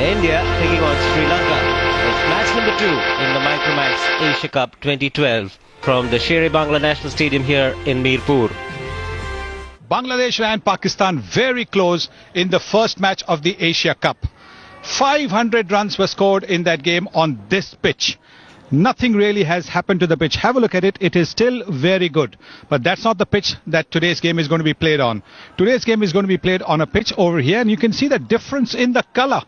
India taking on Sri Lanka. It's match number 2 in the Micromax Asia Cup 2012 from the Sher-e-Bangla National Stadium here in Mirpur. Bangladesh and Pakistan very close in the first match of the Asia Cup. 500 runs were scored in that game on this pitch. Nothing really has happened to the pitch. Have a look at it. It is still very good. But that's not the pitch that today's game is going to be played on. Today's game is going to be played on a pitch over here. And you can see the difference in the color.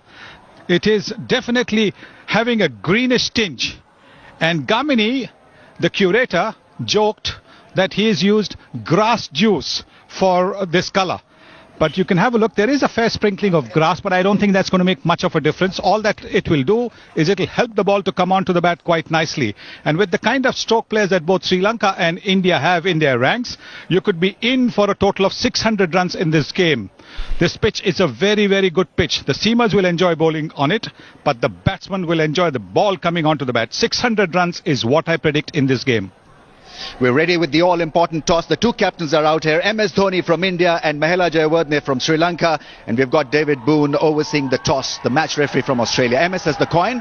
It is definitely having a greenish tinge. And Gamini, the curator, joked that he has used grass juice for this color. But you can have a look. There is a fair sprinkling of grass, but I don't think that's going to make much of a difference. All that it will do is it will help the ball to come onto the bat quite nicely. And with the kind of stroke players that both Sri Lanka and India have in their ranks, you could be in for a total of 600 runs in this game. This pitch is a very, very good pitch. The seamers will enjoy bowling on it, but the batsmen will enjoy the ball coming onto the bat. 600 runs is what I predict in this game. We're ready with the all-important toss. The two captains are out here, MS Dhoni from India and Mahela Jayawardene from Sri Lanka. And we've got David Boone overseeing the toss, the match referee from Australia. MS has the coin.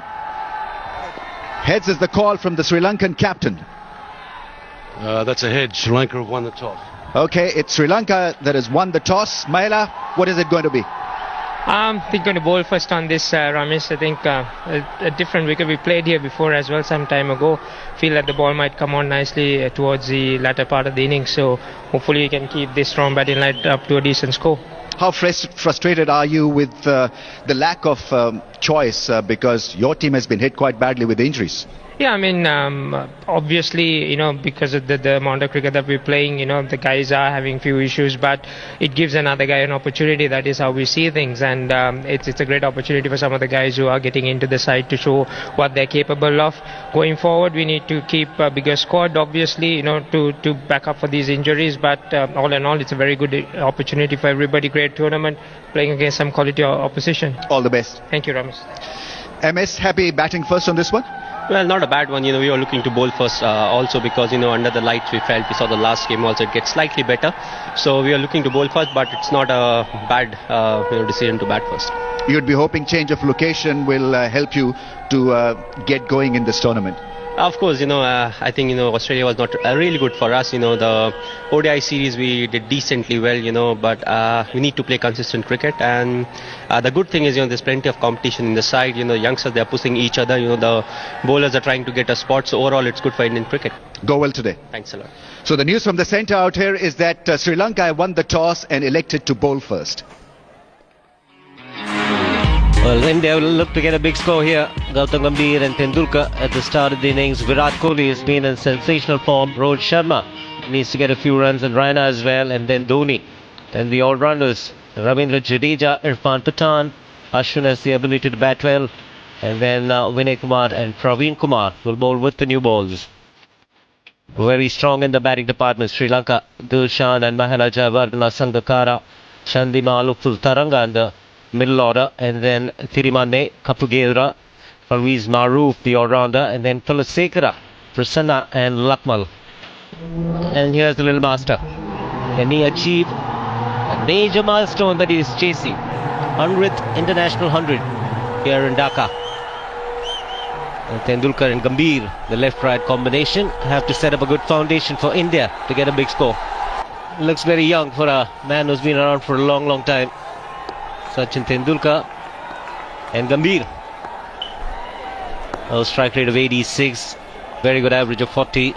Heads is the call from the Sri Lankan captain. That's a head. Sri Lanka have won the toss. Okay, it's Sri Lanka that has won the toss. Mahela, what is it going to be? I think going to bowl first on this, Ramesh. I think a different wicket. We played here before as well some time ago. Feel that the ball might come on nicely towards the latter part of the innings. So hopefully we can keep this strong batting line up to a decent score. How frustrated are you with the lack of choice because your team has been hit quite badly with injuries? Yeah, I mean, obviously, because of the amount of cricket that we're playing, the guys are having few issues, but it gives another guy an opportunity. That is how we see things, and it's a great opportunity for some of the guys who are getting into the side to show what they're capable of. Going forward, we need to keep a bigger squad, obviously, to back up for these injuries, but all in all, it's a very good opportunity for everybody. Great tournament, playing against some quality opposition. All the best. Thank you, Ramesh. MS, happy batting first on this one? Well, not a bad one. We were looking to bowl first also because, under the lights we saw the last game also it gets slightly better. So we are looking to bowl first, but it's not a bad decision to bat first. You'd be hoping change of location will help you to get going in this tournament. Of course, I think, Australia was not really good for us. The ODI series we did decently well, but we need to play consistent cricket. And the good thing is, there's plenty of competition in the side. Youngsters, they're pushing each other. The bowlers are trying to get a spot. So overall, it's good for Indian cricket. Go well today. Thanks a lot. So the news from the centre out here is that Sri Lanka won the toss and elected to bowl first. Well, India will look to get a big score here. Gautam Gambhir and Tendulkar at the start of the innings. Virat Kohli has been in sensational form. Rohit Sharma needs to get a few runs, and Raina as well, and then Dhoni. Then the all-rounders, Ravindra Jadeja, Irfan Pathan. Ashwin has the ability to bat well. And then Vinay Kumar and Praveen Kumar will bowl with the new balls. Very strong in the batting department. Sri Lanka, Dilshan and Mahela Jayawardene Sangakkara. Chandima Lukful Taranga and the middle order, and then Thirimane, Kapugedra, Parvez Maroof, the all-rounder, and then Thulasekara, Prasanna and Lakmal. And here's the little master. Can he achieve a major milestone that he is chasing? 100th International 100 here in Dhaka. And Tendulkar and Gambhir, the left-right combination, have to set up a good foundation for India to get a big score. Looks very young for a man who's been around for a long, long time. Sachin Tendulkar and Gambhir. A strike rate of 86, very good average of 40.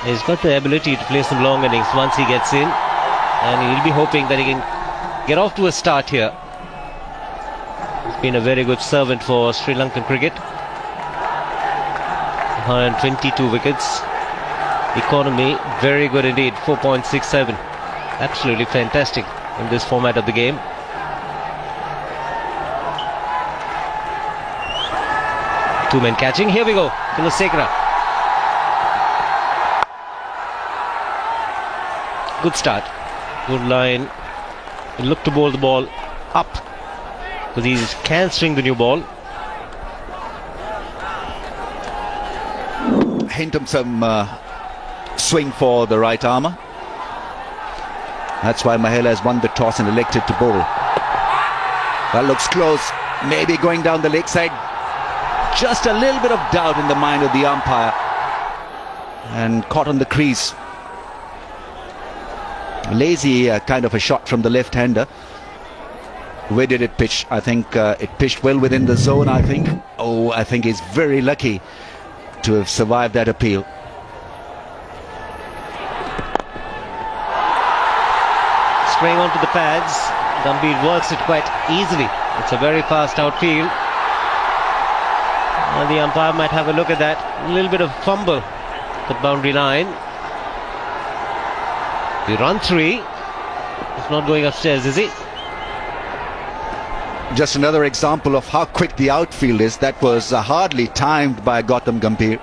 He's got the ability to play some long innings once he gets in, and he'll be hoping that he can get off to a start here. He's been a very good servant for Sri Lankan cricket. 122 wickets. Economy, very good indeed, 4.67. Absolutely fantastic in this format of the game. Two men catching. Here we go. Thulasekara. Good start. Good line. He'll look to bowl the ball up because he can swing the new ball. Hint him some swing for the right armour. That's why Mahela has won the toss and elected to bowl. That looks close. maybe going down the leg side. Just a little bit of doubt in the mind of the umpire, and caught on the crease. Lazy kind of a shot from the left-hander. Where did it pitch? I think it pitched well within the zone, I think. Oh, I think he's very lucky to have survived that appeal. Spraying onto the pads. Gambhir works it quite easily. It's a very fast outfield. And the umpire might have a look at that. A little bit of fumble at the boundary line. The run 3. He's not going upstairs, is he? Just another example of how quick the outfield is. That was hardly timed by Gautam Gambhir.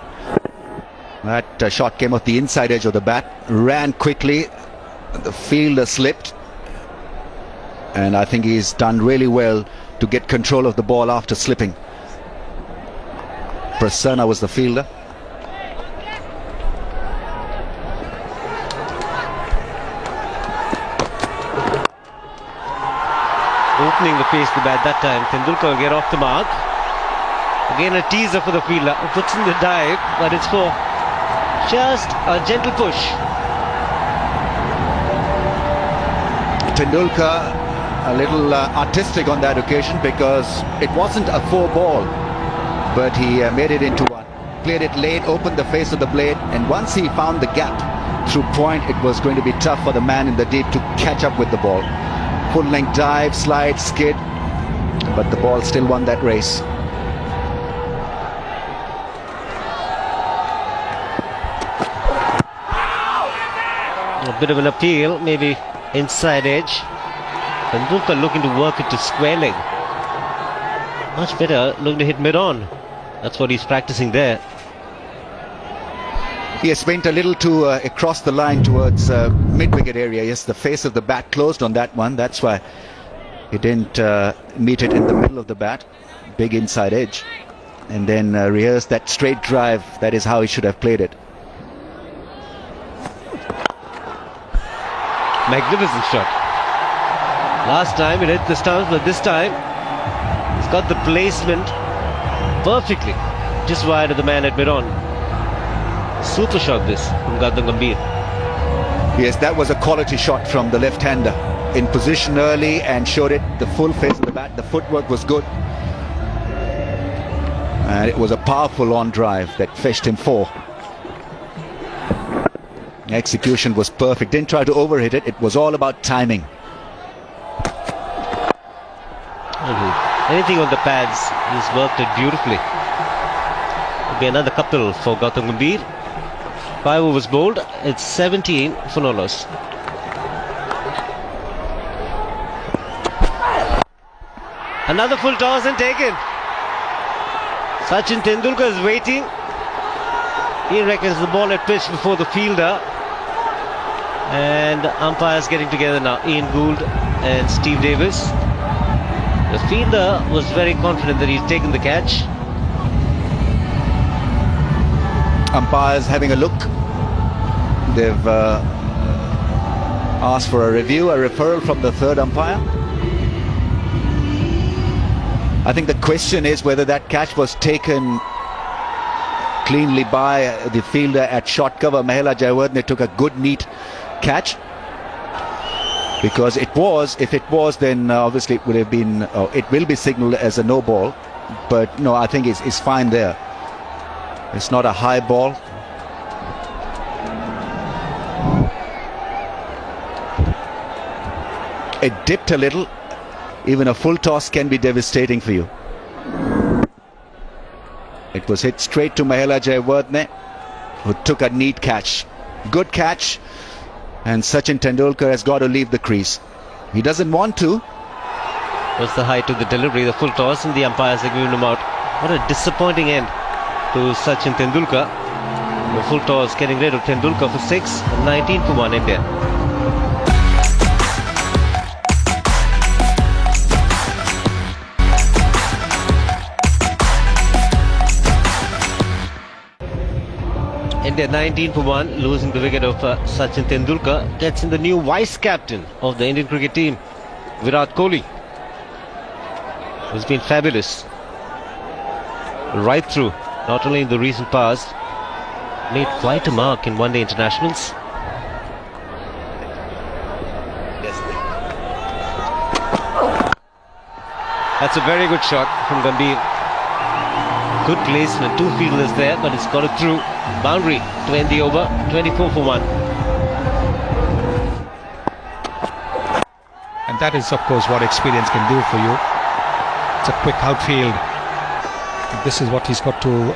That shot came off the inside edge of the bat, ran quickly, the fielder slipped, and I think he's done really well to get control of the ball after slipping. Prasanna was the fielder. Opening the pace of the bat that time. Tendulkar will get off the mark. Again a teaser for the fielder, who puts in the dive, but it's for just a gentle push. Tendulkar a little artistic on that occasion, because it wasn't a 4-ball, but he made it into one. Played it late, opened the face of the blade, and once he found the gap through point, it was going to be tough for the man in the deep to catch up with the ball. Full length dive, slide, skid, but the ball still won that race. A bit of an appeal, maybe inside edge. Tendulkar looking to work it to square leg. Much better looking to hit mid-on. That's what he's practicing there. He has went a little too across the line towards mid-wicket area. Yes, the face of the bat closed on that one. That's why he didn't meet it in the middle of the bat. Big inside edge. And then rehearse that straight drive. That is how he should have played it. Magnificent shot. Last time it hit the stumps, but this time he's got the placement perfectly, just wide of the man at mid-on. Super shot this from Gautam Gambhir. Yes, that was a quality shot from the left-hander. In position early and showed it the full face of the bat. The footwork was good. And it was a powerful on drive that fetched him 4. Execution was perfect. Didn't try to overhit it. It was all about timing. Anything on the pads, he's worked it beautifully. It'll be another couple for Gautam Gambhir. 5 overs bowled. It's 17 for no loss. Another full toss and taken. Sachin Tendulkar is waiting. He reckons the ball had pitched before the fielder. And umpires getting together now. Ian Gould and Steve Davis. The fielder was very confident that he's taken the catch. Umpires having a look. They've asked for a review, a referral from the third umpire. I think the question is whether that catch was taken cleanly by the fielder at short cover. Mahela Jayawardene took a good, neat catch. Because it was, if it was, then obviously it would have been, it will be signalled as a no ball. But no, I think it's fine there. It's not a high ball. It dipped a little. Even a full toss can be devastating for you. It was hit straight to Mahela Jayawardene, who took a neat catch. Good catch. And Sachin Tendulkar has got to leave the crease. He doesn't want to. Was the height of the delivery, the full toss, and the umpires have given him out. What a disappointing end to Sachin Tendulkar. The full toss getting rid of Tendulkar for 6, 19 for 1 India. India 19 for 1, losing the wicket of Sachin Tendulkar. Gets in the new vice captain of the Indian cricket team, Virat Kohli. who's been fabulous right through, not only in the recent past, made quite a mark in one-day internationals. That's a very good shot from Gambhir. Good placement, two fielders there, but it's got it through. Boundary to end the over, 24 for 1. And that is, of course, what experience can do for you. It's a quick outfield. This is what he's got to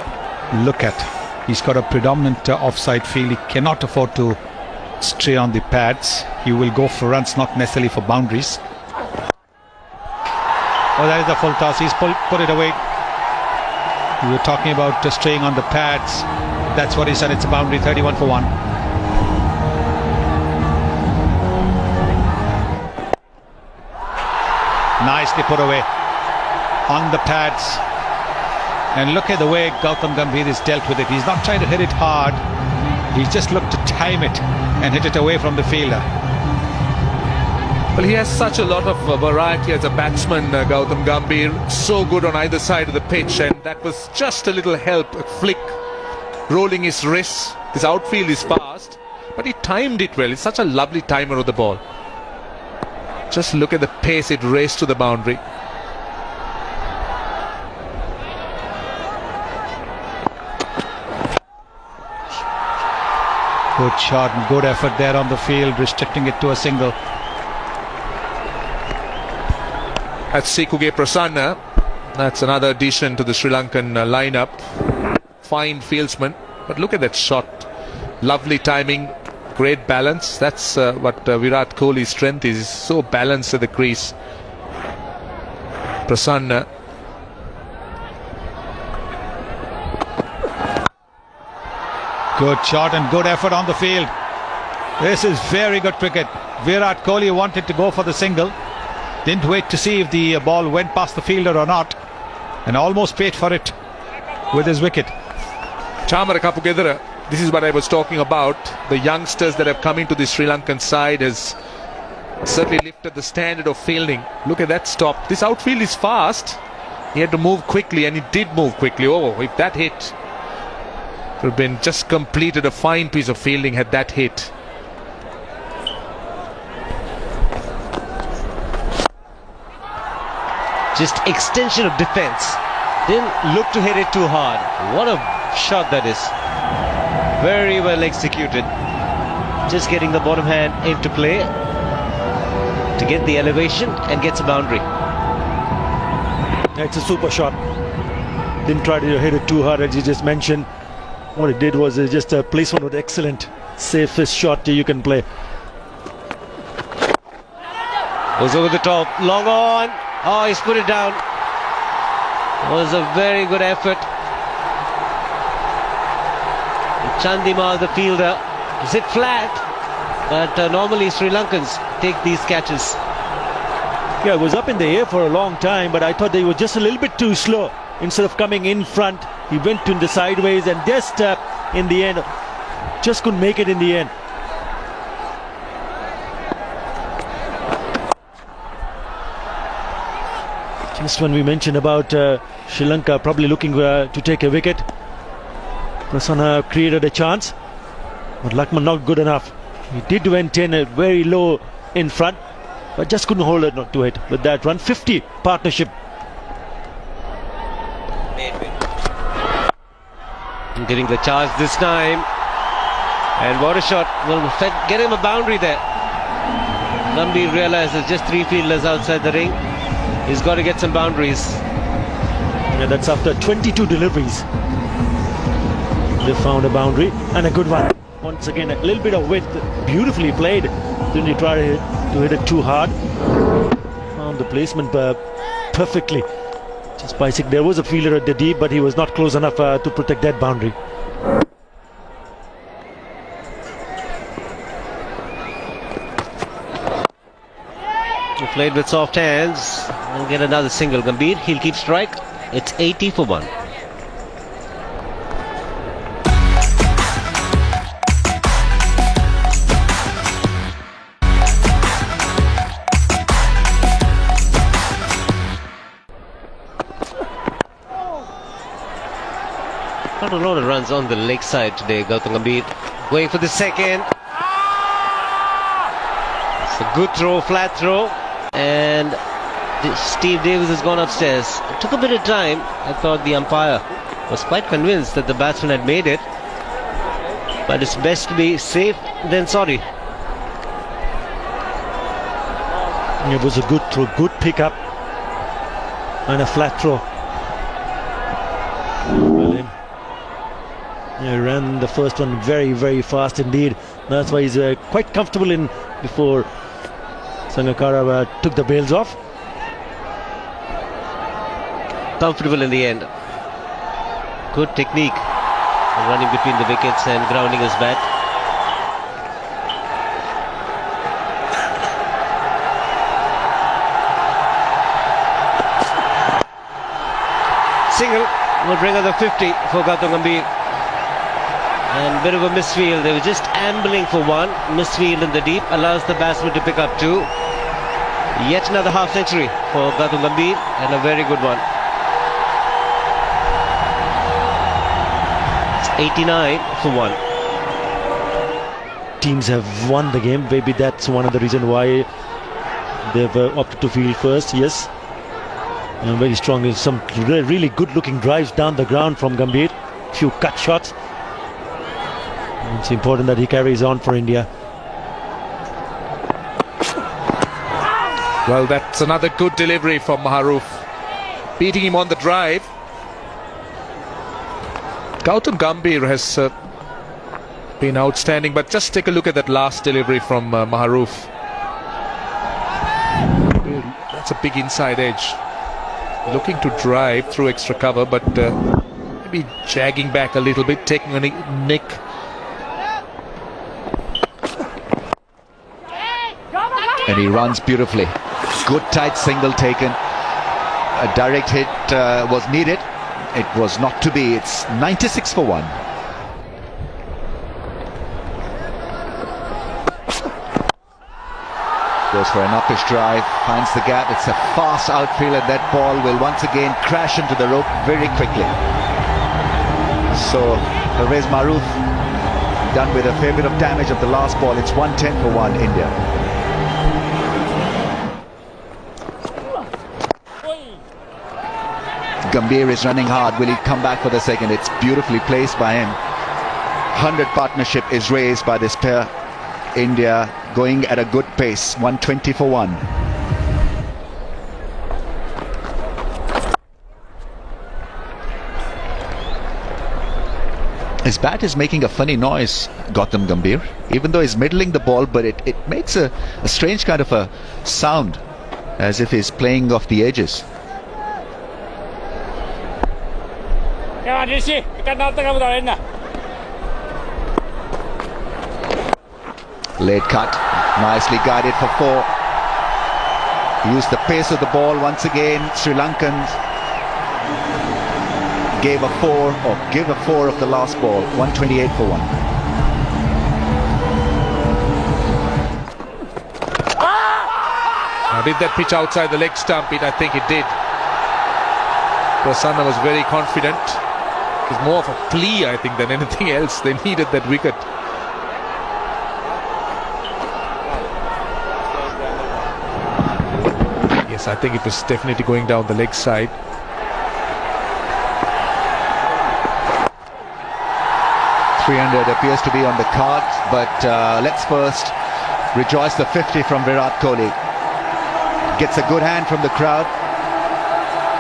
look at. He's got a predominant offside field. He cannot afford to stray on the pads. He will go for runs, not necessarily for boundaries. Oh, that is a full toss. He's put it away. We were talking about straying on the pads. That's what he said. It's a boundary, 31 for 1. Nicely put away on the pads. And look at the way Gautam Gambhir has dealt with it. He's not trying to hit it hard. He's just looked to time it and hit it away from the fielder. Well, he has such a lot of variety as a batsman, Gautam Gambhir. So good on either side of the pitch, and that was just a little help, a flick, rolling his wrists. His outfield is fast, but he timed it well. It's such a lovely timer of the ball. Just look at the pace it raced to the boundary. Good shot and good effort there on the field, restricting it to a single. That's Sekuge Prasanna. That's another addition to the Sri Lankan lineup. Fine fieldsman, but look at that shot. Lovely timing, great balance. That's what Virat Kohli's strength is. He's so balanced at the crease. Prasanna. Good shot and good effort on the field. This is very good cricket. Virat Kohli wanted to go for the single. Didn't wait to see if the ball went past the fielder or not, and almost paid for it with his wicket. Chamara Kapugedara. This is what I was talking about. The youngsters that have come into the Sri Lankan side has certainly lifted the standard of fielding. Look at that stop. This outfield is fast. He had to move quickly, and he did move quickly. Oh, if that hit, it would have been just completed a fine piece of fielding had that hit. Just extension of defense. Didn't look to hit it too hard. What a shot that is. Very well executed. Just getting the bottom hand into play to get the elevation and gets a boundary. It's a super shot. Didn't try to hit it too hard, as you just mentioned. What it did was just a placement with excellent, safest shot you can play. Goes over the top, long on. Oh, he's put it down. It was a very good effort. Chandimal, the fielder, is it flat? But normally Sri Lankans take these catches. Yeah, it was up in the air for a long time, but I thought they were just a little bit too slow. Instead of coming in front, he went to the sideways and just in the end, just couldn't make it in the end. Just when we mentioned about Sri Lanka probably looking to take a wicket, Prasanna created a chance, but Lakman not good enough. He did maintain it very low in front, but just couldn't hold it not to it with that run. 50 partnership. Getting the charge this time, and what a shot. Will get him a boundary there. Gambhir realizes just 3 fielders outside the ring. He's got to get some boundaries. Yeah, that's after 22 deliveries. They found a boundary and a good one. Once again, a little bit of width, beautifully played. Didn't he try to hit it too hard? Found the placement perfectly. Just by there was a fielder at the deep, but he was not close enough to protect that boundary. He played with soft hands and get another single. Gambhir, he'll keep strike. It's 80 for 1. Got a lot of runs on the leg side today. Gautam Gambhir going for the second. It's a good throw, flat throw, and Steve Davis has gone upstairs. It took a bit of time. I thought the umpire was quite convinced that the batsman had made it, but it's best to be safe than sorry. It was a good throw, good pickup, and a flat throw. Well, he ran the first one very, very fast indeed. That's why he's quite comfortable in before Sangakkara took the bails off. Comfortable in the end. Good technique, running between the wickets and grounding his bat. Single will bring another 50 for Gautam Gambhir. And bit of a misfield. They were just ambling for one. Misfield in the deep allows the batsman to pick up two. Yet another half century for Gautam Gambhir, and a very good one. It's 89 for one. Teams have won the game. Maybe that's one of the reasons why they've opted to field first. Yes. And very strong. Some really good looking drives down the ground from Gambhir. Few cut shots. It's important that he carries on for India. Well, that's another good delivery from Maharoof, beating him on the drive. Gautam Gambhir has been outstanding, but just take a look at that last delivery from Maharoof. That's a big inside edge. Looking to drive through extra cover, but maybe jagging back a little bit, taking a nick. And he runs beautifully. Good tight single taken. A direct hit was needed. It was not to be. It's 96 for one. Goes for an uppish drive, finds the gap. It's a fast outfield, and that ball will once again crash into the rope very quickly. So Pervez Maharoof done with a fair bit of damage of the last ball. It's 110 for one, India. Gambhir is running hard. Will he come back for the second? It's beautifully placed by him. 100 partnership is raised by this pair. India going at a good pace. 120 for one. His bat is making a funny noise, Gautam Gambhir, even though he's middling the ball, but it makes a strange kind of a sound, as if he's playing off the edges. Late cut, nicely guided for four. Used the pace of the ball once again. Sri Lankans give a four of the last ball. 128 for one. Now, did that pitch outside the leg stump? I think it did. Prasanna was very confident. It was more of a plea, I think, than anything else. They needed that wicket. Yes, I think it was definitely going down the leg side. .300 appears to be on the cards, but let's first rejoice the 50 from Virat Kohli. Gets a good hand from the crowd.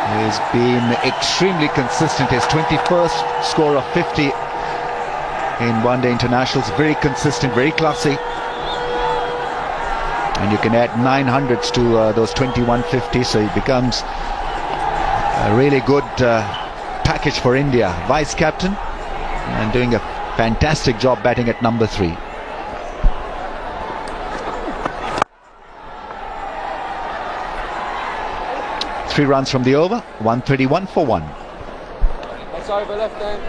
He's been extremely consistent. His 21st score of 50 in one-day internationals. Very consistent, very classy. And you can add 900s to those 2150, so it becomes a really good package for India. Vice captain and doing a fantastic job batting at number 3. Three runs from the over, 131 for one. That's over left hand.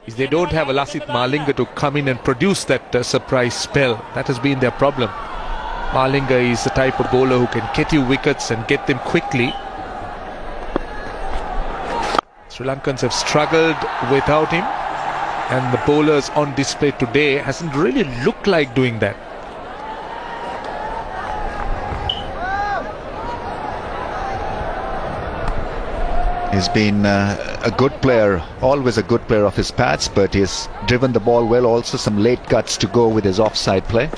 is they don't have a Lasith Malinga to come in and produce that surprise spell. That has been their problem. Malinga is the type of bowler who can get you wickets and get them quickly. Sri Lankans have struggled without him, and the bowlers on display today hasn't really looked like doing that. He's been a good player, always a good player of his pads, but he's driven the ball well. Also some late cuts to go with his offside play.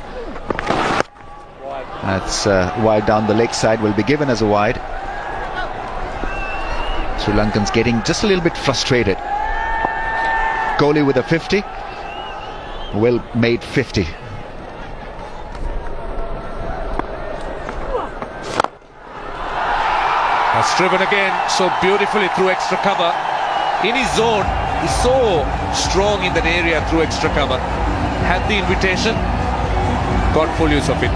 That's wide down the leg side, will be given as a wide. Sri Lankans getting just a little bit frustrated. Kohli with a 50. Well made 50. Has driven again so beautifully through extra cover. In his zone, he's so strong in that area through extra cover. Had the invitation, got full use of it.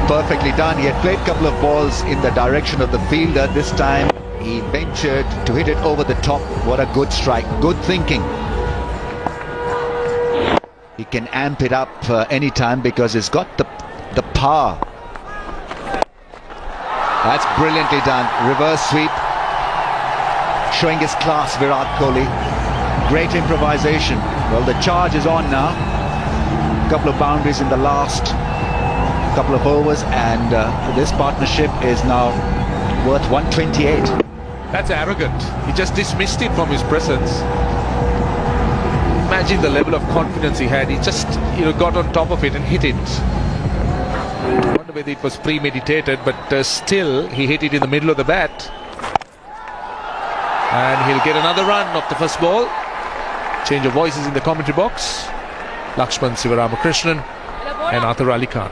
Perfectly done. He had played a couple of balls in the direction of the fielder. This time he ventured to hit it over the top. What a good strike. Good thinking. He can amp it up anytime because he's got the power. That's brilliantly done. Reverse sweep. Showing his class, Virat Kohli. Great improvisation. Well, the charge is on now. A couple of boundaries in the last couple of overs, and this partnership is now worth 128. That's arrogant. He just dismissed it from his presence. Imagine the level of confidence he had. He just got on top of it and hit it. I wonder whether it was premeditated, but still he hit it in the middle of the bat. And he'll get another run off the first ball. Change of voices in the commentary box. Lakshman Sivaramakrishnan and Arthur Ali Khan.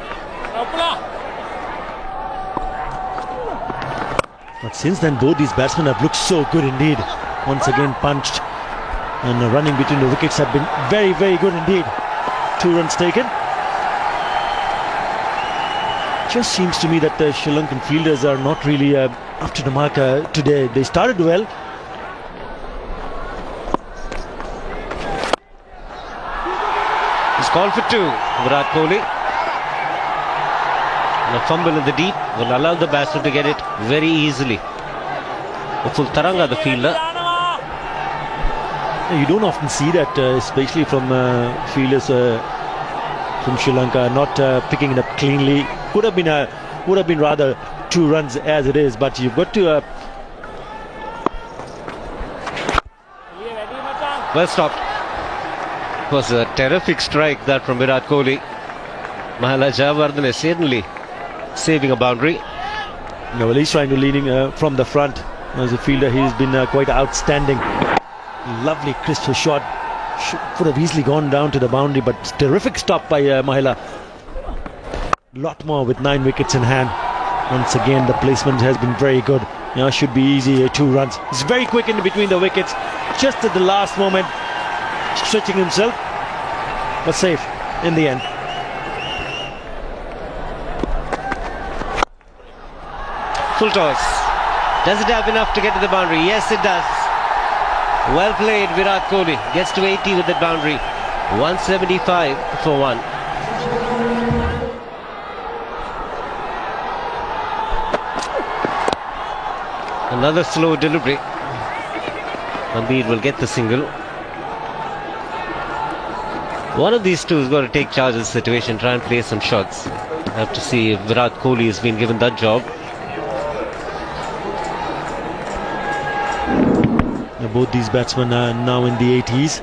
But since then, both these batsmen have looked so good indeed. Once again punched, and running between the wickets have been very, very good indeed. 2 runs taken. Just seems to me that the Sri Lankan fielders are not really up to the mark today. They started well. He's called for 2. Virat Kohli. And a fumble in the deep will allow the batsman to get it very easily. Full Taranga, the fielder. You don't often see that, especially from fielders from Sri Lanka, not picking it up cleanly. Would have been rather 2 runs as it is, but you've got to. Well stopped. It was a terrific strike that from Virat Kohli. Mahela Jayawardene certainly saving a boundary. Yeah, well, he's trying to leading from the front. As a fielder, he's been quite outstanding. Lovely crisp shot. Could have easily gone down to the boundary, but terrific stop by Mahela. Lot more with 9 wickets in hand. Once again, the placement has been very good. Should be easy 2 runs. He's very quick in between the wickets, just at the last moment, stretching himself, but safe in the end. Full toss. Does it have enough to get to the boundary? Yes, it does. Well played, Virat Kohli. Gets to 80 with that boundary. 175 for 1. Another slow delivery. Ambir will get the single. One of these two has got to take charge of the situation, try and play some shots. I have to see if Virat Kohli has been given that job. Both these batsmen are now in the 80s.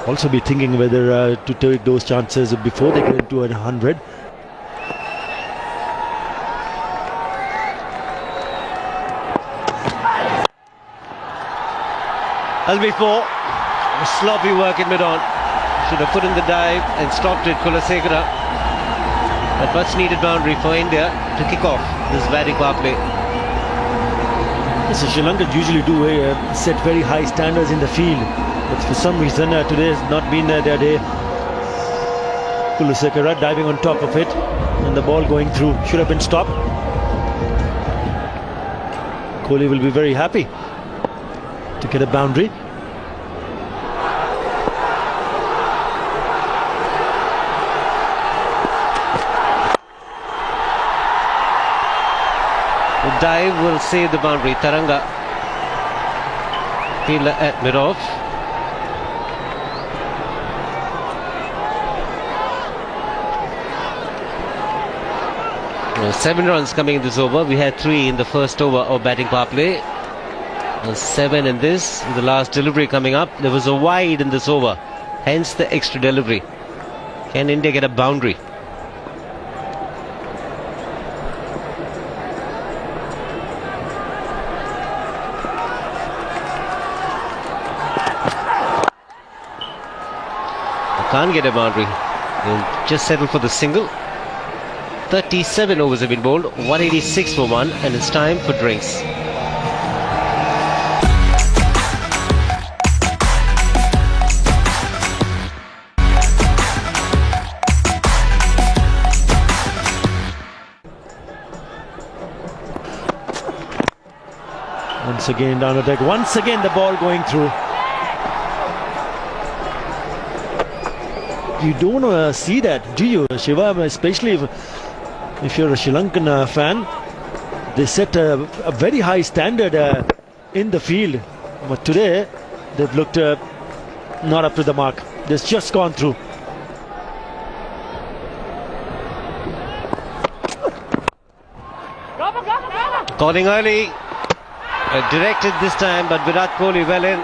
Also be thinking whether to take those chances before they get into 100. As before, sloppy work in mid-on. Should have put in the dive and stopped it, Kulasekara. That much needed boundary for India to kick off this batting power play. Yes, Sri Lanka usually do set very high standards in the field, but for some reason today has not been their day. Kulasekara diving on top of it, and the ball going through. Should have been stopped. Kohli will be very happy to get a boundary. The dive will save the boundary. Taranga. Fielder at mid-off. 7 runs coming in this over. We had 3 in the first over of batting power play. 7 in this. The last delivery coming up. There was a wide in this over. Hence the extra delivery. Can India get a boundary? Can't get a boundary. He'll just settle for the single. 37 overs have been bowled, 186 for 1, and it's time for drinks. Once again down the deck. Once again the ball going through. You don't see that, do you, Shiva? Especially if you're a Sri Lankan fan. They set a very high standard in the field. But today, they've looked not up to the mark. They've just gone through. Calling early. Directed this time, but Virat Kohli well in.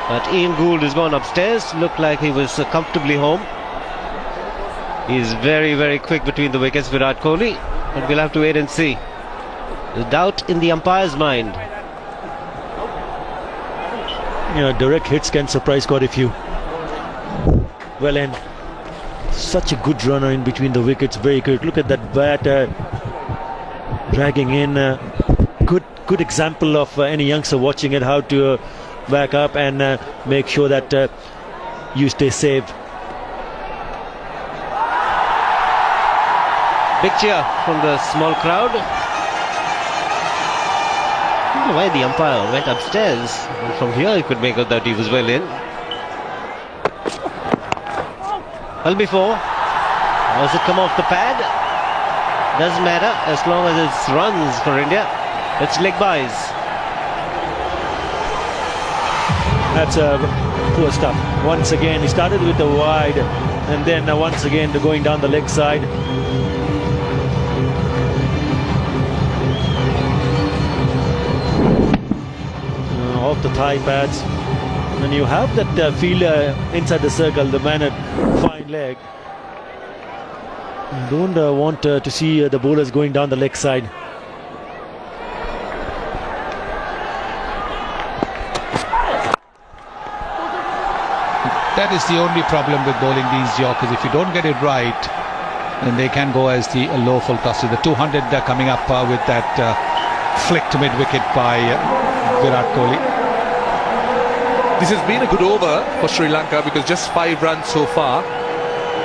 But Ian Gould has gone upstairs. Looked like he was comfortably home. He's very, very quick between the wickets, Virat Kohli. But we'll have to wait and see. There's doubt in the umpire's mind. Yeah, direct hits can surprise quite a few. Well in. Such a good runner in between the wickets. Very quick. Look at that bat dragging in. Good example of any youngster watching it, how to back up and make sure that you stay safe. Big cheer from the small crowd. I don't know why the umpire went upstairs. And from here you could make out that he was well in. Well before. Does it come off the pad? Doesn't matter as long as it's runs for India. It's leg byes. That's poor stuff. Once again, he started with the wide, and then once again going down the leg side. Off the thigh pads. And you have that fielder inside the circle, the man at fine leg. You don't want to see the bowlers going down the leg side. That is the only problem with bowling these Yorkers. If you don't get it right, then they can go as the low full tosser. The 200 coming up with that flicked mid-wicket by Virat Kohli. This has been a good over for Sri Lanka because just 5 runs so far.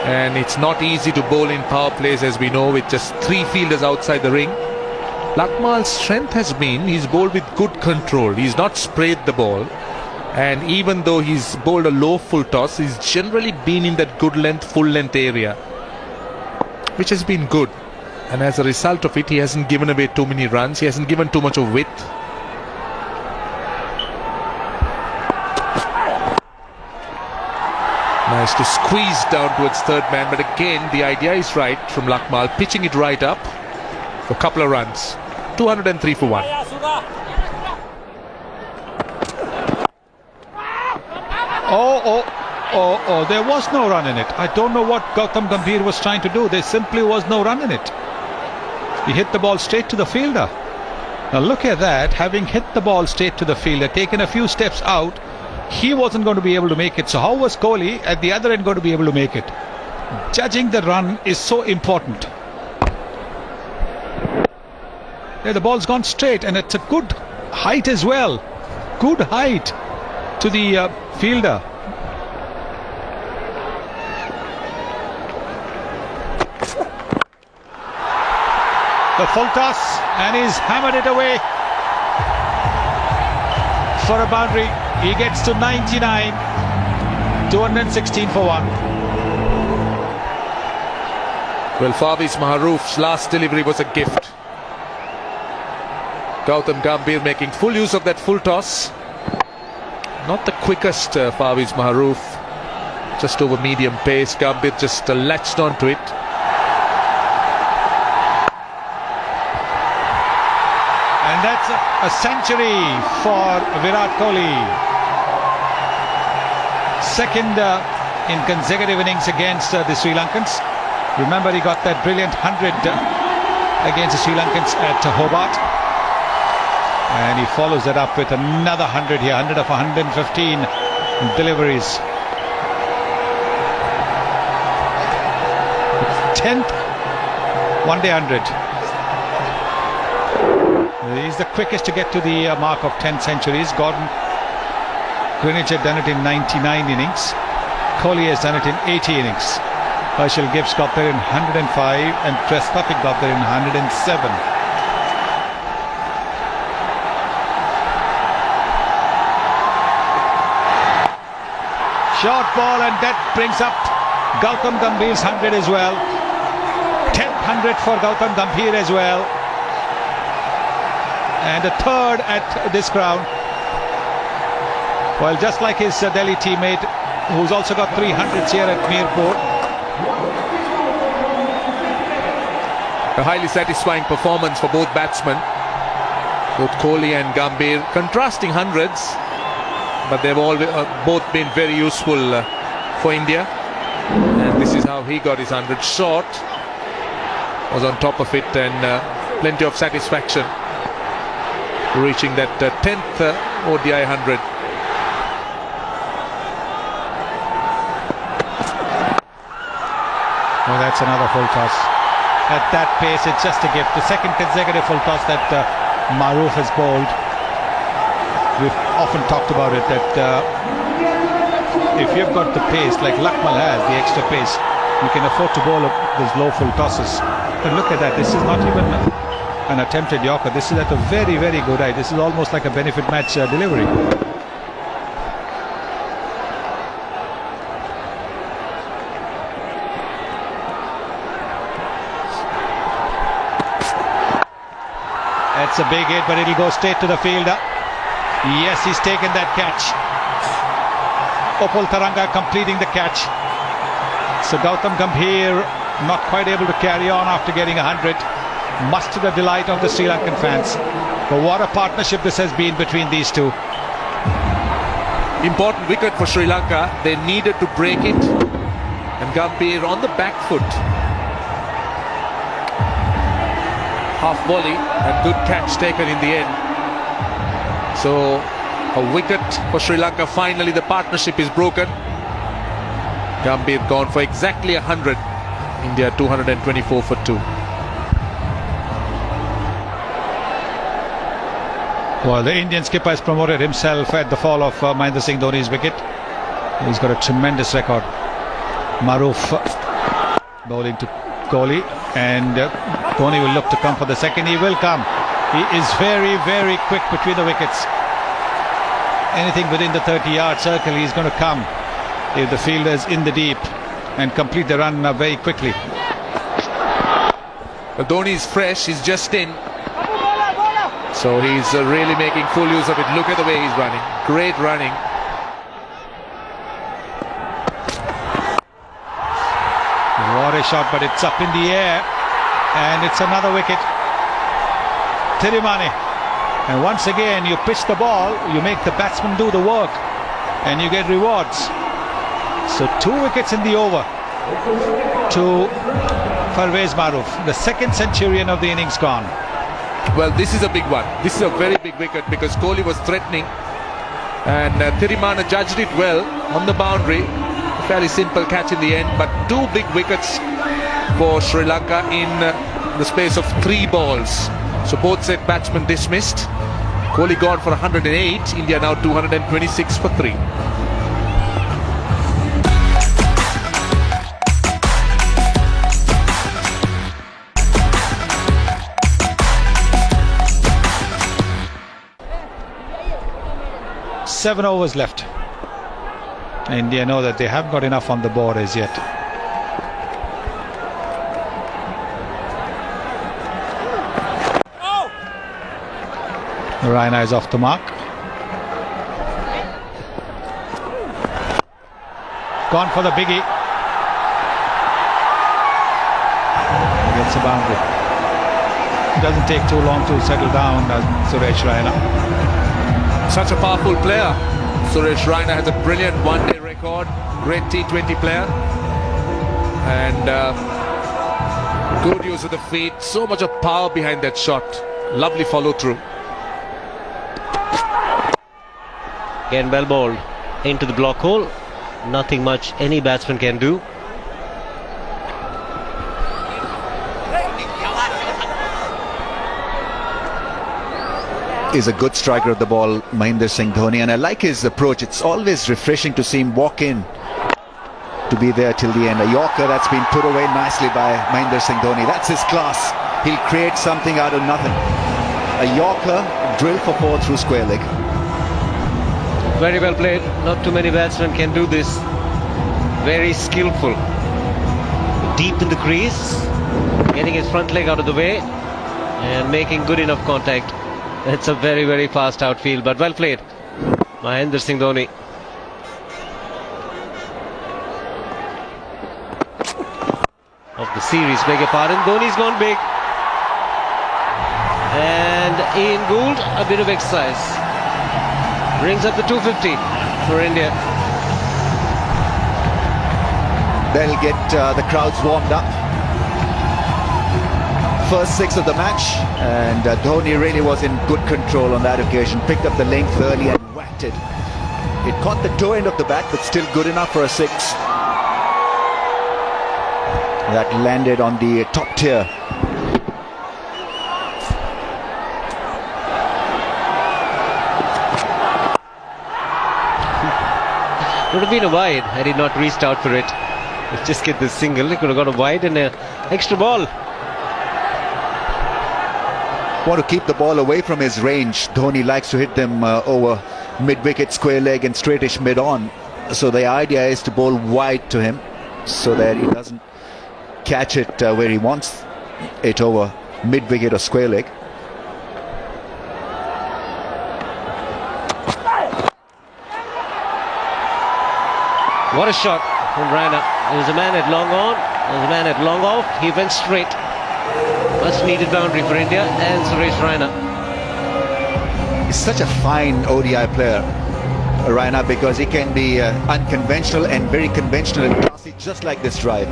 And it's not easy to bowl in power plays, as we know, with just 3 fielders outside the ring. Lakmal's strength has been he's bowled with good control. He's not sprayed the ball. And even though he's bowled a low full toss, he's generally been in that good length, full length area, which has been good. And as a result of it, he hasn't given away too many runs. He hasn't given too much of width. Nice to squeeze down towards third man. But again, the idea is right from Lakmal, pitching it right up for a couple of runs. 203 for 1. Oh, there was no run in it. I don't know what Gautam Gambhir was trying to do. There simply was no run in it. He hit the ball straight to the fielder. Now look at that, having hit the ball straight to the fielder, taken a few steps out, he wasn't going to be able to make it. So how was Kohli at the other end going to be able to make it? Judging the run is so important. Yeah, the ball's gone straight and it's a good height as well. Good height to the fielder. The full toss, and he's hammered it away for a boundary. He gets to 99. 216 for 1. Well, Faviz Maharoof's last delivery was a gift. Gautam Gambhir making full use of that full toss. Not the quickest, Parvez Maharoof. Just over medium pace. Gambhir just latched onto it. And that's a century for Virat Kohli. Second in consecutive innings against the Sri Lankans. Remember, he got that brilliant 100 against the Sri Lankans at Hobart. And he follows that up with another 100 here, 100 of 115 deliveries. 10th one-day 100. He's the quickest to get to the mark of 10 centuries. Gordon Greenwich had done it in 99 innings. Kohli has done it in 80 innings. Herschel Gibbs got there in 105 and Trescothick got there in 107. Short ball, and that brings up Gautam Gambhir's 100 as well. 10th 100 for Gautam Gambhir as well. And a third at this ground. Well, just like his Delhi teammate, who's also got 300s here at Mirpur. A highly satisfying performance for both batsmen, both Kohli and Gambhir. Contrasting hundreds, but they've all both been very useful for India. And this is how he got his 100. Short, was on top of it, and plenty of satisfaction reaching that 10th ODI 100. Oh, that's another full toss. At that pace, it's just a gift. The second consecutive full toss that Maharoof has bowled. We've often talked about it, that if you've got the pace like Lakmal has, the extra pace, you can afford to bowl those low full tosses. But look at that, this is not even an attempted yorker. This is at a very, very good eye. This is almost like a benefit match delivery. That's a big hit, but it'll go straight to the fielder. Yes, he's taken that catch. Opal Taranga completing the catch. So Gautam Gambhir not quite able to carry on after getting 100. Much to the delight of the Sri Lankan fans. But what a partnership this has been between these two. Important wicket for Sri Lanka. They needed to break it. And Gambhir on the back foot. Half volley and good catch taken in the end. So a wicket for Sri Lanka. Finally the partnership is broken. Gambhir gone for exactly 100. India 224 for 2. Well, the Indian skipper has promoted himself at the fall of Mahendra Singh Dhoni's wicket. He's got a tremendous record. Maharoof bowling to Kohli, and Dhoni will look to come for the second. He will come. He is very, very quick between the wickets. Anything within the 30-yard circle, he's going to come if the fielder's in the deep and complete the run very quickly. Well, Dhoni is fresh. He's just in. So he's really making full use of it. Look at the way he's running. Great running. What a shot, but it's up in the air. And it's another wicket. Thirimani. And once again, you pitch the ball, you make the batsman do the work, and you get rewards. So 2 wickets in the over to Parvez Maharoof, the second centurion of the innings gone. Well, this is a big one. This is a very big wicket because Kohli was threatening, and Thirimana judged it well on the boundary. A fairly simple catch in the end, but 2 big wickets for Sri Lanka in the space of 3 balls. So both set batsmen dismissed. Kohli gone for 108. India now 226 for 3. Seven overs left. India know that they haven't got enough on the board as yet. Raina is off the mark. Gone for the biggie. Gets a boundary. It doesn't take too long to settle down, Suresh Raina. Such a powerful player. Suresh Raina has a brilliant one-day record. Great T20 player. And good use of the feet. So much of power behind that shot. Lovely follow-through. Again well bowled into the block hole. Nothing much any batsman can do. Is a good striker of the ball, Mahendra Singh Dhoni, and I like his approach. It's always refreshing to see him walk in to be there till the end. A Yorker that's been put away nicely by Mahendra Singh Dhoni. That's his class. He'll create something out of nothing. A Yorker drilled for 4 through square leg. Very well played. Not too many batsmen can do this. Very skillful. Deep in the crease, getting his front leg out of the way and making good enough contact. It's a very, very fast outfield, but well played. Mahendra Singh Dhoni. Of the series, beg your pardon. Dhoni's gone big. And Ian Gould, a bit of exercise. Brings up the 250 for India. They'll get the crowds warmed up. First 6 of the match, and Dhoni really was in good control on that occasion. Picked up the length early and whacked it. It caught the toe end of the bat, but still good enough for a 6. That landed on the top tier. Would have been a wide had he not reached out for it. Let's just get this single. He could have got a wide and an extra ball. Want to keep the ball away from his range. Dhoni likes to hit them over mid-wicket, square leg and straightish mid-on. So the idea is to bowl wide to him so that he doesn't catch it where he wants it over mid-wicket or square leg. What a shot from Raina. There was a man at long on, there was a man at long off. He went straight. Much needed boundary for India and Suresh Raina. He's such a fine ODI player, Raina, because he can be unconventional and very conventional and classy, just like this drive.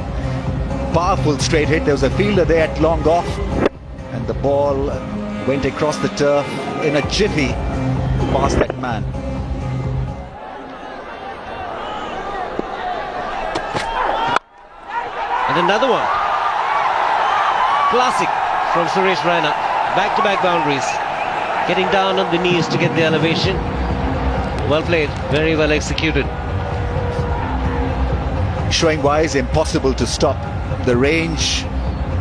Powerful straight hit. There was a fielder there at long off, and the ball went across the turf in a jiffy past that man. And another one. Classic from Suresh Raina. Back-to-back boundaries. Getting down on the knees to get the elevation. Well played. Very well executed. Showing why it's impossible to stop. The range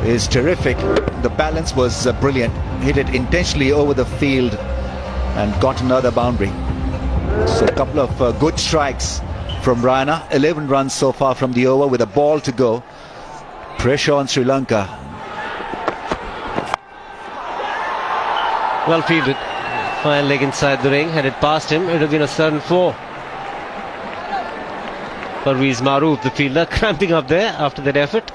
is terrific. The balance was brilliant. Hit it intentionally over the field and got another boundary. So a couple of good strikes from Raina. 11 runs so far from the over with a ball to go. Pressure on Sri Lanka. Well fielded. Fine leg inside the ring. Had it past him, it would have been a certain 4. Parvez Maroof, the fielder, cramping up there after that effort.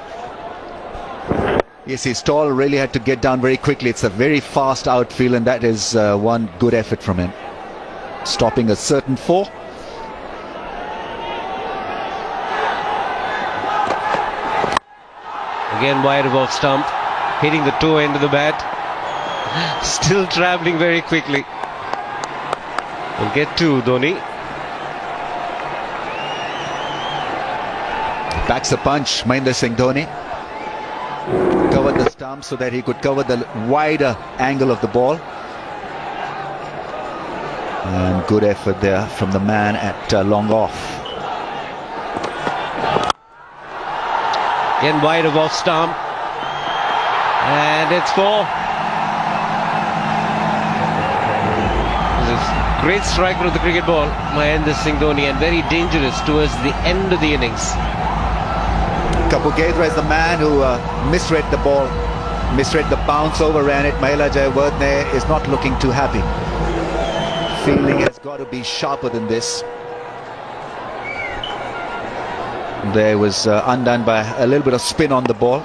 Yes, his tall really had to get down very quickly. It's a very fast outfield, and that is one good effort from him. Stopping a certain 4. Again wide of off stump, hitting the toe end of the bat. Still travelling very quickly. We'll get to Dhoni. Backs a punch, Mahendra Singh Dhoni. Covered the stump so that he could cover the wider angle of the ball. And good effort there from the man at long off. Again wide of off stump. And it's 4. This is great striker of the cricket ball, Mahendra Singh Dhoni, and very dangerous towards the end of the innings. Kapugedra is the man who misread the ball, misread the bounce, overran it. Mahela Jayawardene is not looking too happy. fielding has got to be sharper than this. There was undone by a little bit of spin on the ball.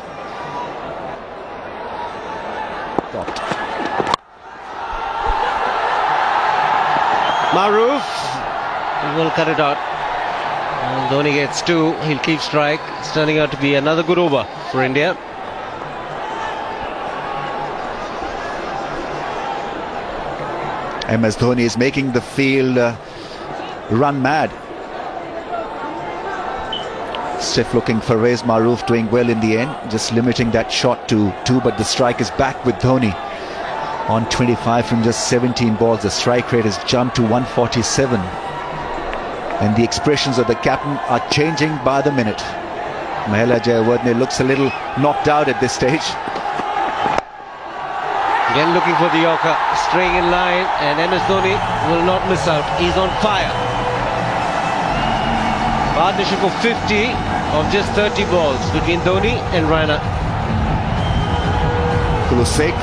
Maruf will cut it out. And Dhoni gets 2. He'll keep strike. It's turning out to be another good over for India. MS Dhoni is making the field run mad. Stiff looking for Faiz Maruf, doing well in the end, just limiting that shot to 2, but the strike is back with Dhoni on 25 from just 17 balls. The strike rate has jumped to 147, and the expressions of the captain are changing by the minute. Mahela Jayawardene looks a little knocked out at this stage. Again looking for the Yorker, staying in line, and MS Dhoni will not miss out. He's on fire. Partnership of 50 of just 30 balls between Dhoni and Raina. Kulusek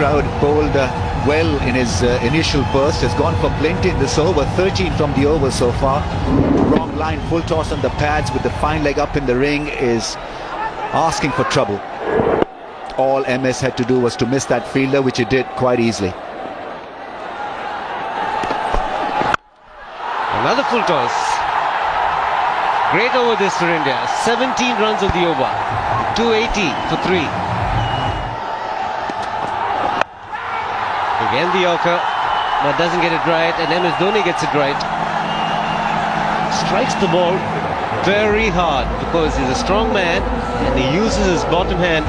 bowled well in his initial burst, has gone for plenty in this over. 13 from the over so far. Wrong line, full toss on the pads with the fine leg up in the ring is asking for trouble. All MS had to do was to miss that fielder, which he did quite easily. Another full toss. Great over this for India. 17 runs on the over. 280 for 3. Again the Yorker, but doesn't get it right, and MS Dhoni gets it right. Strikes the ball very hard because he's a strong man and he uses his bottom hand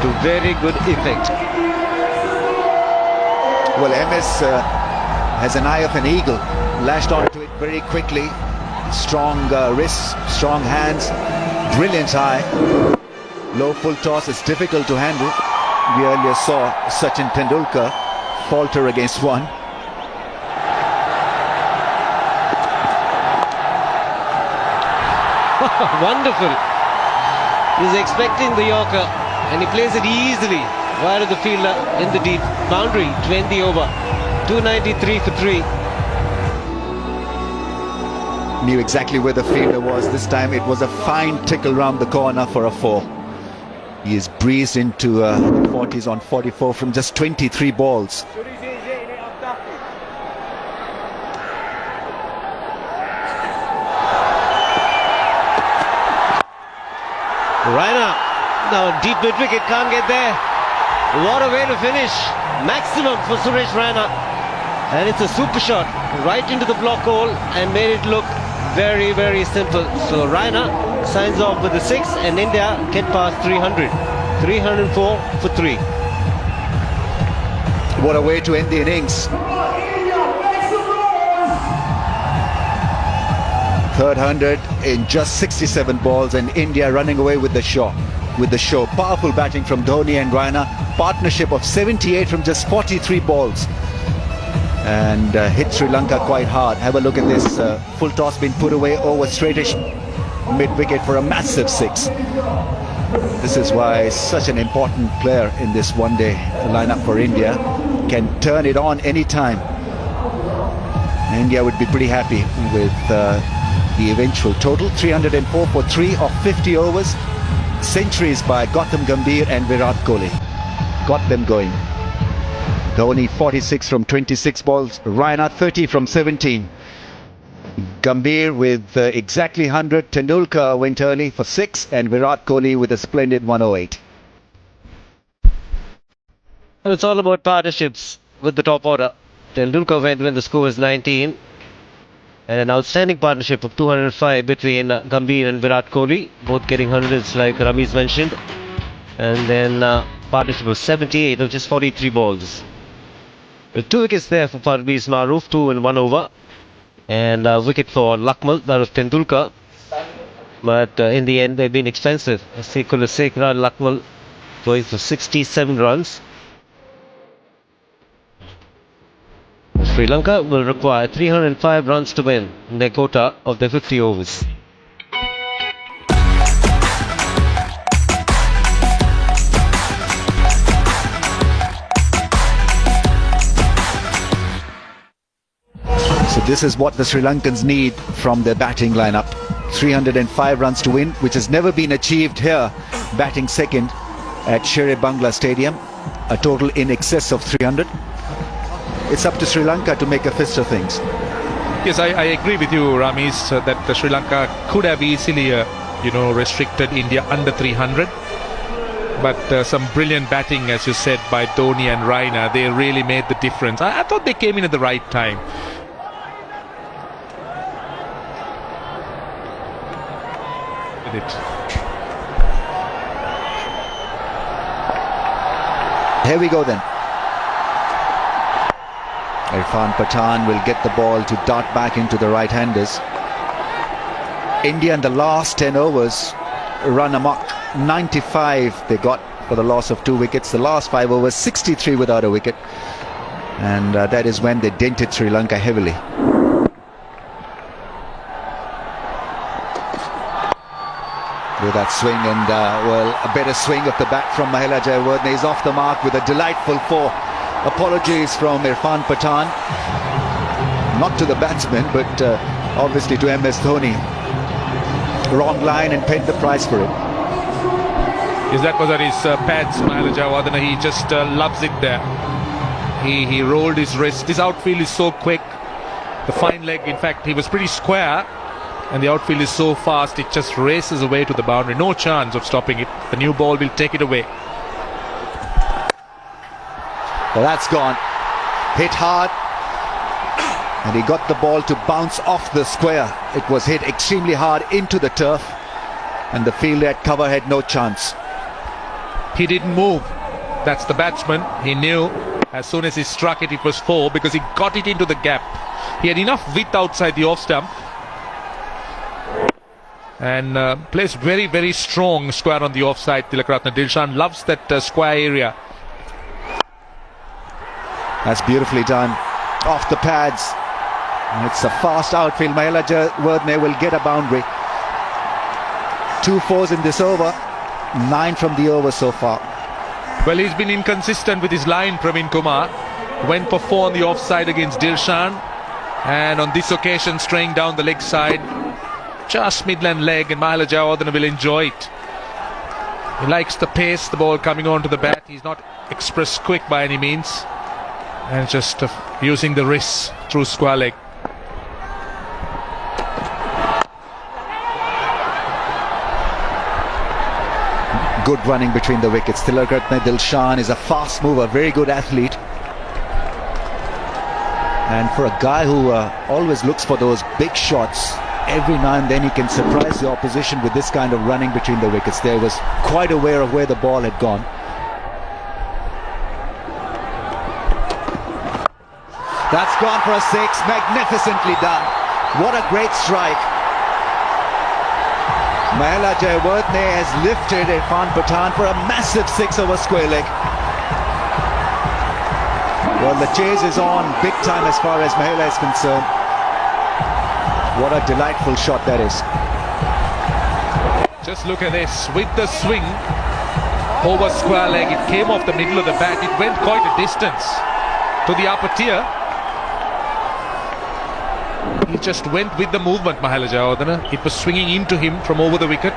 to very good effect. Well, MS has an eye of an eagle, lashed onto it very quickly. Strong wrists, strong hands, brilliant eye. Low full toss is difficult to handle. We earlier saw Sachin Tendulkar falter against one. Wonderful. He's expecting the Yorker and he plays it easily wide of the fielder in the deep boundary. 20 over. 293 for 3. Knew exactly where the fielder was. This time it was a fine tickle round the corner for a 4. He is breezed into the 40s on 44 from just 23 balls. Raina, now deep mid wicket, can't get there. What a way to finish. Maximum for Suresh Raina. And it's a super shot right into the block hole and made it look very, very simple. So Raina signs off with a 6 and India get past 300. 304 for 3. What a way to end the innings. Third 100 in just 67 balls, and India running away with the show. Powerful batting from Dhoni and Raina. Partnership of 78 from just 43 balls. And hit Sri Lanka quite hard. Have a look at this. Full toss being put away over straightish mid-wicket for a massive 6. This is why such an important player in this one-day lineup for India can turn it on any time. India would be pretty happy with the eventual total. 304 for 3 of 50 overs. Centuries by Gautam Gambhir and Virat Kohli got them going. Dhoni 46 from 26 balls, Raina 30 from 17. Gambhir with exactly 100, Tendulkar went early for 6, and Virat Kohli with a splendid 108. And it's all about partnerships with the top order. Tendulkar went when the score was 19. And an outstanding partnership of 205 between Gambhir and Virat Kohli, both getting hundreds like Rami's mentioned. And then partnership of 78 of just 43 balls. With 2 wickets there for Parvez Maruf, 2 in 1 over. And a wicket for Lakmal, that of Tendulkar. But in the end, they've been expensive. Kulusek and Lakmal going for 67 runs. Sri Lanka will require 305 runs to win their quota of their 50 overs. So So this is what the Sri Lankans need from their batting lineup. 305 runs to win, which has never been achieved here, batting second at Bangla Stadium. A total in excess of 300. It's up to Sri Lanka to make a fist of things. Yes, I agree with you, Ramesh, that Sri Lanka could have easily, restricted India under 300. But some brilliant batting, as you said, by Dhoni and Raina, they really made the difference. I thought they came in at the right time. With it. Here we go then. Irfan Pathan will get the ball to dart back into the right-handers. India in the last 10 overs run amok. 95 they got for the loss of 2 wickets. The last 5 overs, 63 without a wicket. And that is when they dented Sri Lanka heavily. With that swing and, a better swing of the bat from Mahela Jayawardene. Is off the mark with a delightful 4. Apologies from Irfan Pathan. Not to the batsman, but obviously to MS Dhoni. Wrong line and paid the price for it. Yes, that was on his pads, Mahela Jayawardene. He just loves it there. He rolled his wrist. His outfield is so quick. The fine leg, in fact, he was pretty square. And the outfield is so fast, it just races away to the boundary. No chance of stopping it. The new ball will take it away. Well, that's gone. Hit hard. And he got the ball to bounce off the square. It was hit extremely hard into the turf. And the fielder at cover had no chance. He didn't move. That's the batsman. He knew as soon as he struck it, it was 4 because he got it into the gap. He had enough width outside the off stump. And plays very, very strong square on the offside. Tilakratna Dilshan loves that square area. That's beautifully done. Off the pads. And it's a fast outfield. Mahela Jayawardene will get a boundary. 2 4s in this over. 9 from the over so far. Well, he's been inconsistent with his line, Praveen Kumar. Went for 4 on the offside against Dilshan. And on this occasion, straying down the leg side. Just midland leg, and Mahela Jayawardene will enjoy it. He likes the pace, the ball coming onto the bat. He's not express quick by any means. And just using the wrist through square leg. Good running between the wickets. Tilakratna Dilshan is a fast mover, very good athlete. And for a guy who always looks for those big shots, every now and then he can surprise the opposition with this kind of running between the wickets. There was quite aware of where the ball had gone. That's gone for a 6. Magnificently done. What a great strike. Mahela Jayawardene has lifted Irfan Pathan for a massive 6 over square leg. Well, the chase is on big time as far as Mahela is concerned. What a delightful shot that is. Just look at this. With the swing over square leg, it came off the middle of the bat. It went quite a distance to the upper tier. He just went with the movement, Mahela Jayawardene. It was swinging into him from over the wicket.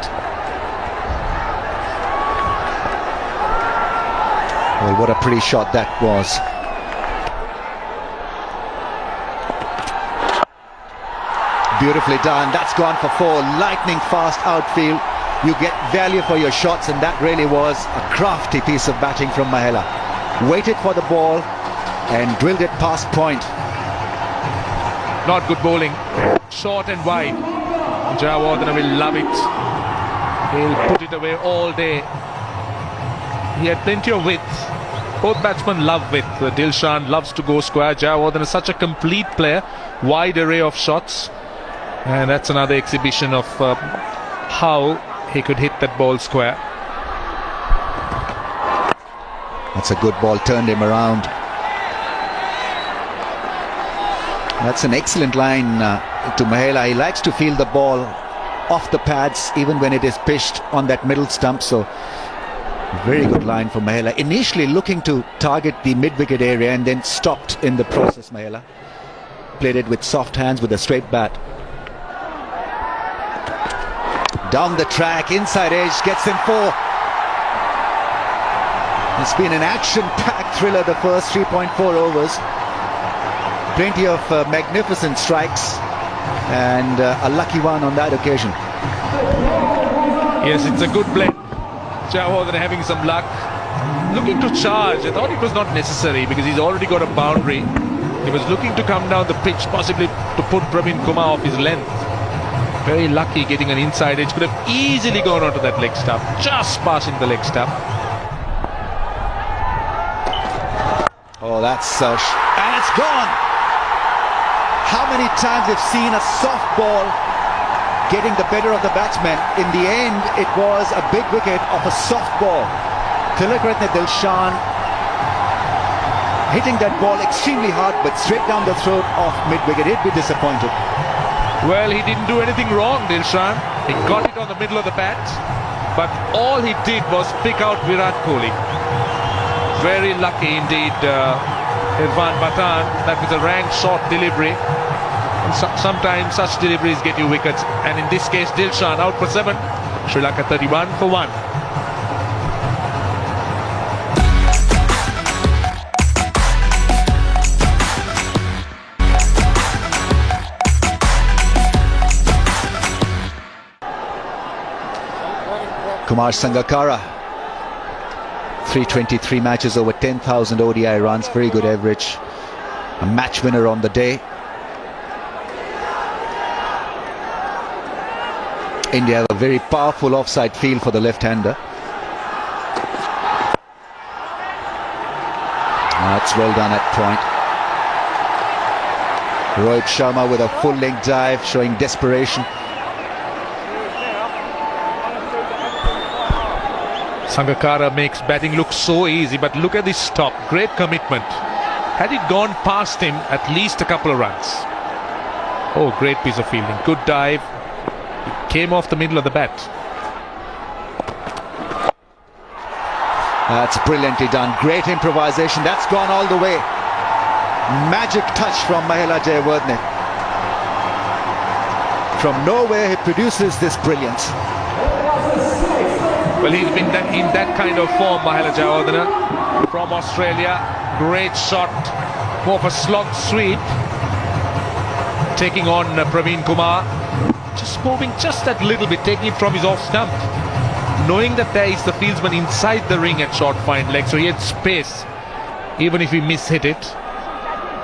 Well, what a pretty shot that was. Beautifully done. That's gone for 4. Lightning fast outfield. You get value for your shots, and that really was a crafty piece of batting from Mahela. Waited for the ball and drilled it past point. Not good bowling. Short and wide. Jayawardene will love it. He'll put it away all day. He had plenty of width. Both batsmen love width. Dilshan loves to go square. Jayawardene is such a complete player. Wide array of shots. And that's another exhibition of how he could hit that ball square. That's a good ball, turned him around. That's an excellent line to Mahela. He likes to feel the ball off the pads even when it is pitched on that middle stump. So very good line for Mahela. Initially looking to target the mid-wicket area and then stopped in the process, Mahela. played it with soft hands with a straight bat. Down the track, inside edge, gets him 4. It's been an action-packed thriller the first 3.4 overs. Plenty of magnificent strikes and a lucky one on that occasion. Yes, it's a good blend. Jayawardene having some luck. Looking to charge. I thought it was not necessary because he's already got a boundary. He was looking to come down the pitch, possibly to put Praveen Kumar off his length. Very lucky getting an inside edge. Could have easily gone onto that leg stump. Just passing the leg stump. Oh, that's and it's gone. How many times we've seen a soft ball getting the better of the batsman? In the end, it was a big wicket of a soft ball. Tilakratne Dilshan hitting that ball extremely hard, but straight down the throat of mid-wicket. He'd be disappointed. Well, he didn't do anything wrong, Dilshan. He got it on the middle of the bat, but all he did was pick out Virat Kohli. Very lucky indeed, Irfan Pathan. That was a rank short delivery. Sometimes such deliveries get you wickets, and in this case Dilshan out for 7. Sri Lanka 31 for 1. Kumar Sangakkara, 323 matches, over 10,000 ODI runs, very good average, a match winner on the day. India have a very powerful offside field for the left-hander. That's well done at point. Rohit Sharma with a full leg dive, showing desperation. Sangakkara makes batting look so easy, but look at this stop. Great commitment. Had it gone past him, at least a couple of runs. Oh, great piece of fielding. Good dive. It came off the middle of the bat. That's brilliantly done. Great improvisation. That's gone all the way. Magic touch from Mahela Jayawardene. From nowhere he produces this brilliance. Well, he's been in that kind of form, Mahela Jayawardene, from Australia. Great shot, more of a slog sweep, taking on Praveen Kumar. Just moving just that little bit, taking it from his off stump, knowing that there is the fieldsman inside the ring at short fine leg, so he had space, even if he mishit it.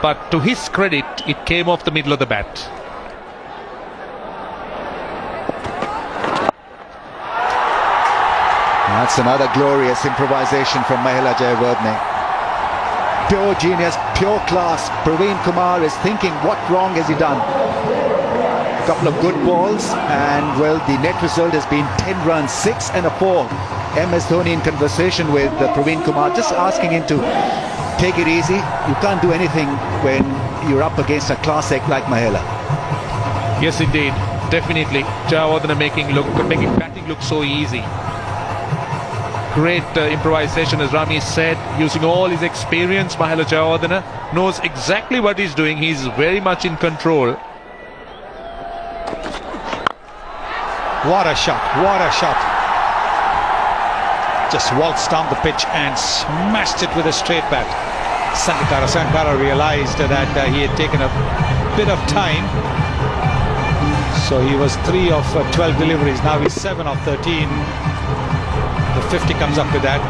But to his credit, it came off the middle of the bat. That's another glorious improvisation from Mahela Jayawardene. Pure genius, pure class. Praveen Kumar is thinking, what wrong has he done? A couple of good balls, and well, the net result has been 10 runs, 6 and a 4. MS Dhoni in conversation with Praveen Kumar, just asking him to take it easy. You can't do anything when you're up against a class act like Mahela. Yes, indeed, definitely. Jayawardene making batting look so easy. Great improvisation, as Rami said, using all his experience. Mahela Jayawardene knows exactly what he's doing. He's very much in control. What a shot, what a shot. Just waltzed down the pitch and smashed it with a straight bat. Sangakkara realized that he had taken a bit of time. So he was 3 of 12 deliveries. Now he's 7 of 13. The 50 comes up with that.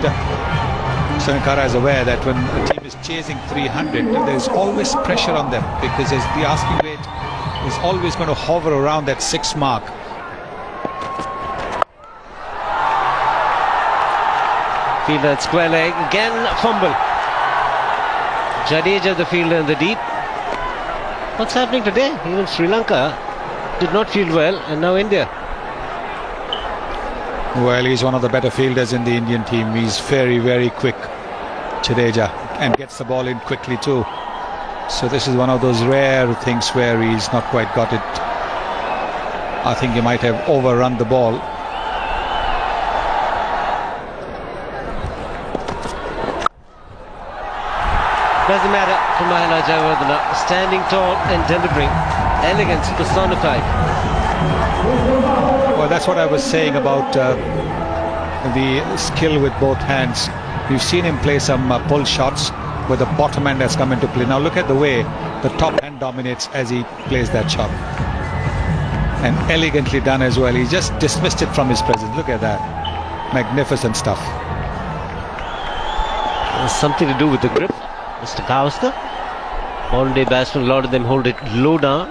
Sangakkara is aware that when a team is chasing 300, there's always pressure on them, because the asking rate is always going to hover around that 6 mark. Fielder at square leg, again fumble. Jadeja the fielder in the deep. What's happening today? Even Sri Lanka did not field well, and now India. Well, he's one of the better fielders in the Indian team. He's very, very quick, Jadeja, and gets the ball in quickly too. So this is one of those rare things where he's not quite got it. I think he might have overrun the ball. Doesn't matter for Mahela Jayawardene. Standing tall and delivering. Elegance personified. Well, that's what I was saying about the skill with both hands. We've seen him play some pull shots where the bottom hand has come into play. Now look at the way the top hand dominates as he plays that shot. And elegantly done as well. He just dismissed it from his presence. Look at that. Magnificent stuff. Something to do with the grip. Mr. Gavaskar. Modern day batsmen, a lot of them hold it low down.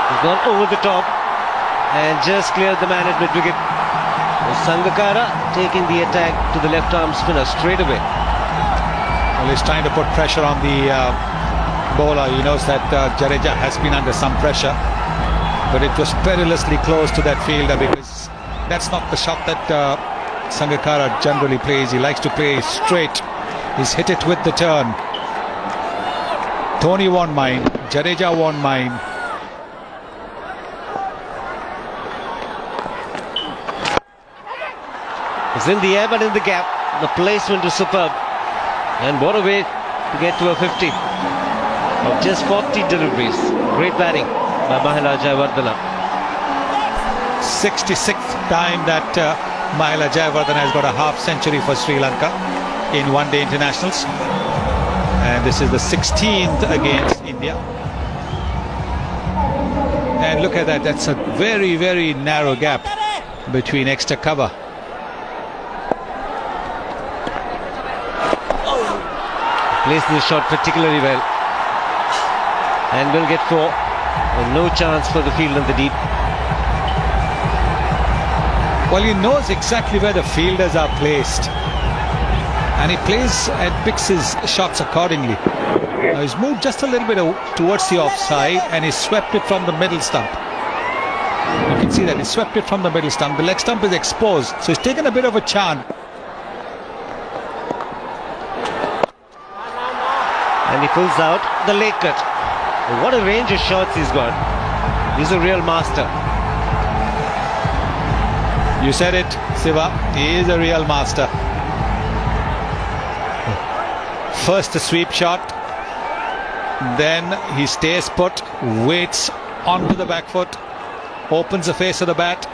He's gone over the top and just cleared the man at mid-wicket. Sangakkara taking the attack to the left arm spinner straight away. Well, he's trying to put pressure on the bowler. He knows that Jadeja has been under some pressure, but it was perilously close to that fielder because that's not the shot that Sangakkara generally plays. He likes to play straight. He's hit it with the turn. Dhoni won't mind. Jadeja won't mind. It's in the air but in the gap. The placement was superb. And what a way to get to a 50 of just 40 deliveries. Great batting by Mahela Jayawardene. 66th time that Mahela Jayawardene has got a half century for Sri Lanka in one-day internationals, and this is the 16th against India. And look at that, that's a very, very narrow gap between extra cover. Placed the shot particularly well and will get 4 with no chance for the field in the deep. Well, he knows exactly where the fielders are placed, and he plays and picks his shots accordingly. Now he's moved just a little bit towards the offside and he swept it from the middle stump. You can see that he swept it from the middle stump. The leg stump is exposed, so he's taken a bit of a chance. And he pulls out the leg cut. What a range of shots he's got. He's a real master. You said it, Siva. He is a real master. First a sweep shot, then he stays put, waits onto the back foot, opens the face of the bat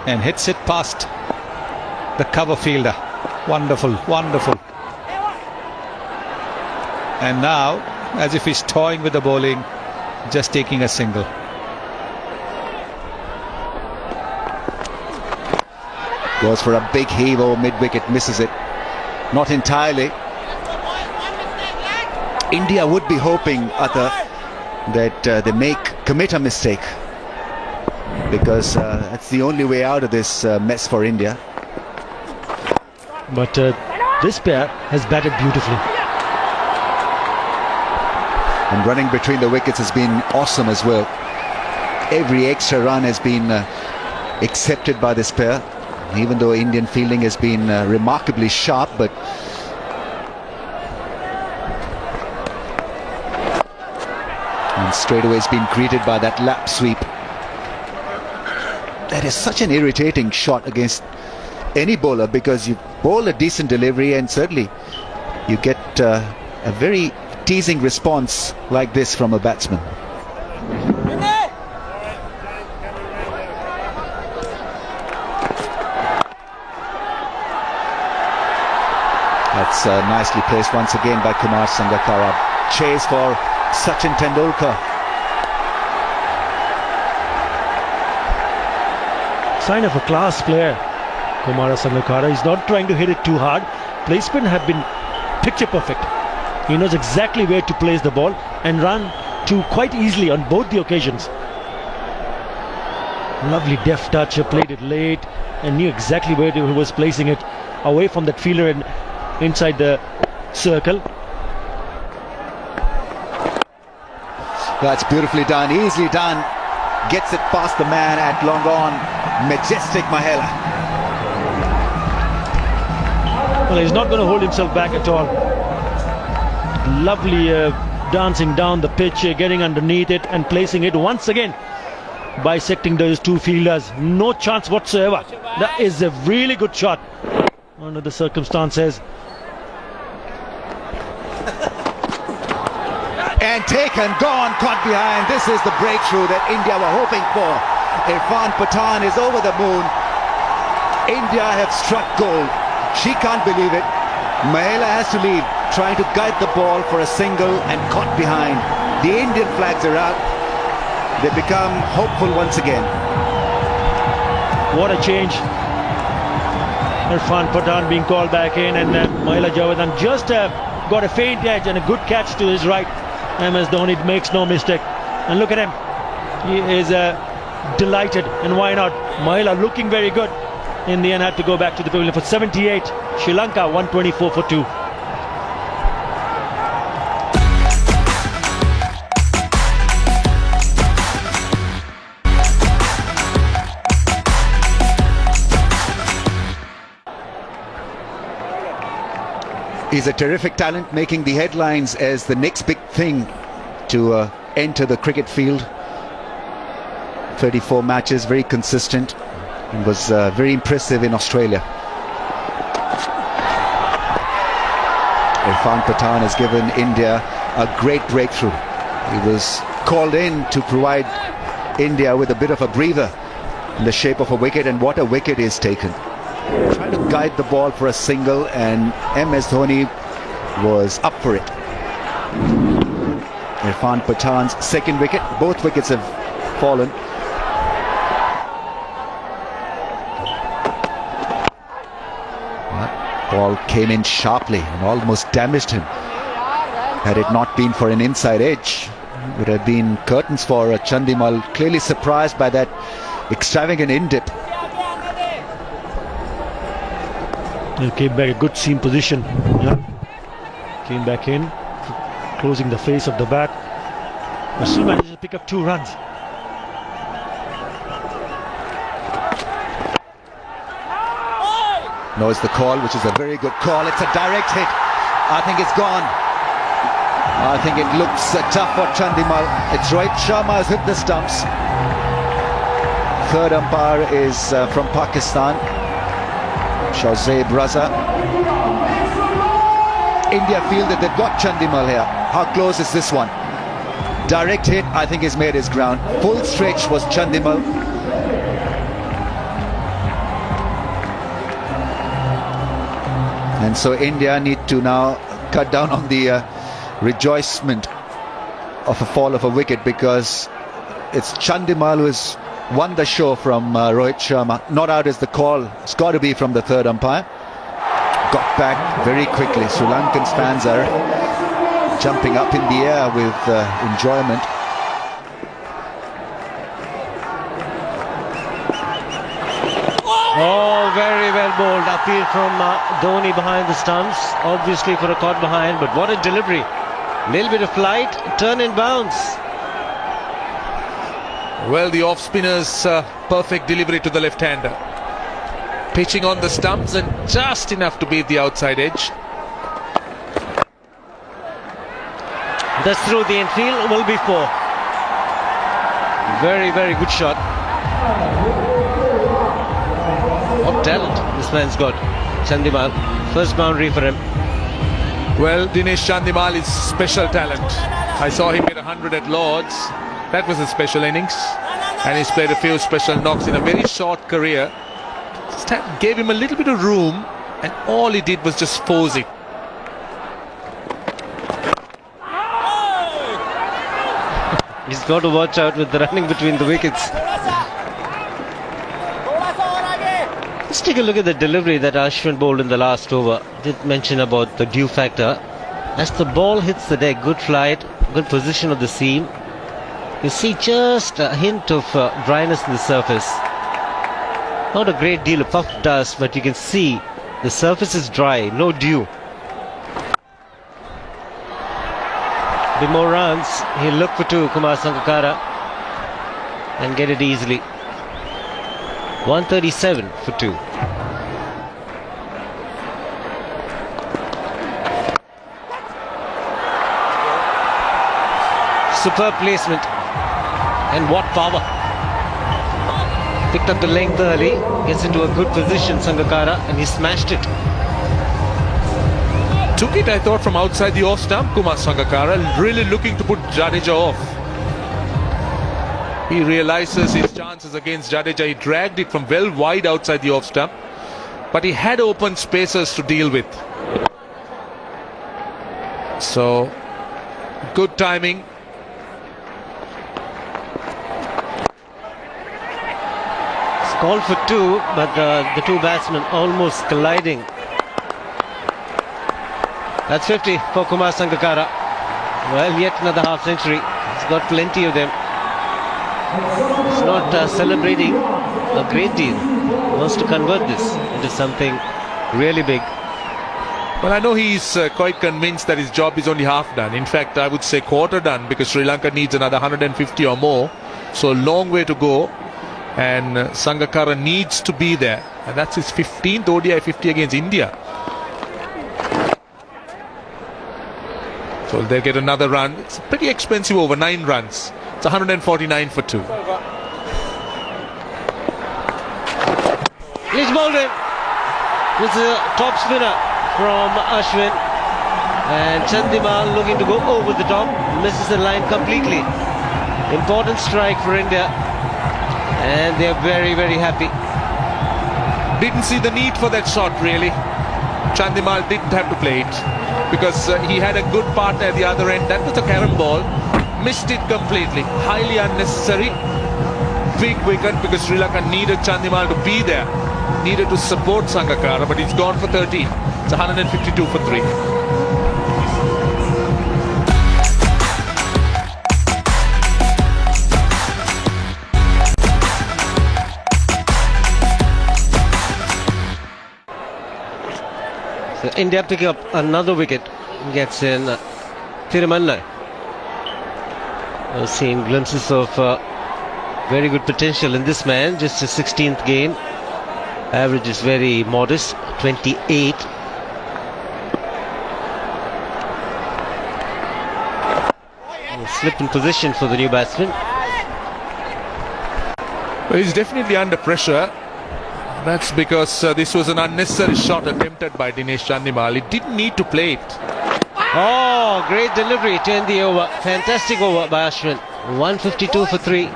and hits it past the cover fielder. Wonderful, wonderful. And now, as if he's toying with the bowling, just taking a single. Goes for a big heave over mid-wicket, misses it. Not entirely. India would be hoping, Atta, that they commit a mistake, because that's the only way out of this mess for India. But this pair has batted beautifully. And running between the wickets has been awesome as well. Every extra run has been accepted by this pair, even though Indian fielding has been remarkably sharp, but and straight away has been greeted by that lap sweep. That is such an irritating shot against any bowler, because you bowl a decent delivery and certainly you get a very teasing response like this from a batsman. That's nicely placed once again by Kumar Sangakkara. Chase for Sachin Tendulkar. Sign of a class player, Kumar Sangakkara. He's not trying to hit it too hard. Placement have been picture perfect. He knows exactly where to place the ball and run to quite easily on both the occasions. Lovely deft touch, played it late and knew exactly where he was placing it, away from that fielder and inside the circle. That's beautifully done, easily done. Gets it past the man at long on. Majestic Mahela. Well, he's not going to hold himself back at all. Lovely dancing down the pitch, getting underneath it and placing it once again, bisecting those two fielders. No chance whatsoever. That is a really good shot under the circumstances. and taken, gone, caught behind. This is the breakthrough that India were hoping for. Irfan Pathan is over the moon. India have struck gold. She can't believe it. Mahela has to lead, trying to guide the ball for a single and caught behind. The Indian flags are out. They become hopeful once again. What a change. Irfan Pathan being called back in, and Mahela Javadhan just got a faint edge and a good catch to his right. MS Dhoni makes no mistake. And look at him. He is delighted, and why not? Mahela looking very good. In the end had to go back to the pavilion for 78. Sri Lanka 124 for 2. He's a terrific talent, making the headlines as the next big thing to enter the cricket field. 34 matches, very consistent, and was very impressive in Australia. Irfan Pathan has given India a great breakthrough. He was called in to provide India with a bit of a breather in the shape of a wicket, and what a wicket is taken. Trying to guide the ball for a single, and MS Dhoni was up for it. Irfan Pathan's second wicket. Both wickets have fallen. That ball came in sharply and almost damaged him. Had it not been for an inside edge, it would have been curtains for Chandimal. Clearly surprised by that extravagant in-dip. He came back a good seam position. Yeah. Came back in, closing the face of the bat. But still managed to pick up 2 runs. No, it's the call, which is a very good call. It's a direct hit. I think it's gone. I think it looks tough for Chandimal. It's Rohit Sharma has hit the stumps. Third umpire is from Pakistan, Shahzaib Raza. India feel that they've got Chandimal here. How close is this one? Direct hit, I think, has made his ground. Full stretch was Chandimal. And so India need to now cut down on the rejoicement of a fall of a wicket, because it's Chandimal who has won the show from Rohit Sharma. Not out is the call. It's got to be from the third umpire. Got back very quickly. Sri Lankan fans are jumping up in the air with enjoyment. Oh, very well bowled. Appeal from Dhoni behind the stumps. Obviously for a caught behind, but what a delivery. Little bit of flight, turn and bounce. Well, the off-spinner's perfect delivery to the left-hander. Pitching on the stumps and just enough to beat the outside edge. That's through the infield, will be 4. Very, very good shot. What talent this man's got. Chandimal, first boundary for him. Well, Dinesh Chandimal is special talent. I saw him get 100 at Lords. That was a special innings. And he's played a few special knocks in a very short career. Just gave him a little bit of room, and all he did was just force it. He's got to watch out with the running between the wickets. Let's take a look at the delivery that Ashwin bowled in the last over. Did mention about the dew factor. As the ball hits the deck, good flight, good position of the seam. You see just a hint of dryness in the surface. Not a great deal of puff dust, but you can see the surface is dry, no dew. Be more runs, he'll look for 2, Kumar Sangakkara, and get it easily. 137 for 2. Superb placement, and what power. Picked up the length early, gets into a good position, Sangakkara, and he smashed it. Took it, I thought, from outside the off stump, Kumar Sangakkara, really looking to put Jadeja off. He realizes his chances against Jadeja. He dragged it from well wide outside the off stump, but he had open spaces to deal with. So, good timing. It's called for two, but the two batsmen almost colliding. That's 50 for Kumar Sangakkara. Well, yet another half century. He's got plenty of them. He's not celebrating a great deal. He wants to convert this into something really big. Well, I know he's quite convinced that his job is only half done. In fact, I would say quarter done, because Sri Lanka needs another 150 or more. So a long way to go. And Sangakkara needs to be there. And that's his 15th ODI 50 against India. So they'll get another run. It's pretty expensive over, 9 runs. It's 149 for 2. He's bowled in. This is a top spinner from Ashwin. And Chandimal looking to go over the top. Misses the line completely. Important strike for India. And they're very, very happy. Didn't see the need for that shot, really. Chandimal didn't have to play it, because he had a good partner at the other end. That was a carom ball. Missed it completely. Highly unnecessary. Big wicket, because Sri Lanka needed Chandimal to be there. Needed to support Sangakkara, but he's gone for 13. It's 152 for 3. So India picking up another wicket. Gets in Thirumanna. I've seen glimpses of very good potential in this man. Just his 16th game. Average is very modest, 28. Slip in position for the new batsman. Well, he's definitely under pressure. That's because this was an unnecessary shot attempted by Dinesh Chandimal. He didn't need to play it. Oh, great delivery to end the over. Fantastic over by Ashwin. 152 for 3.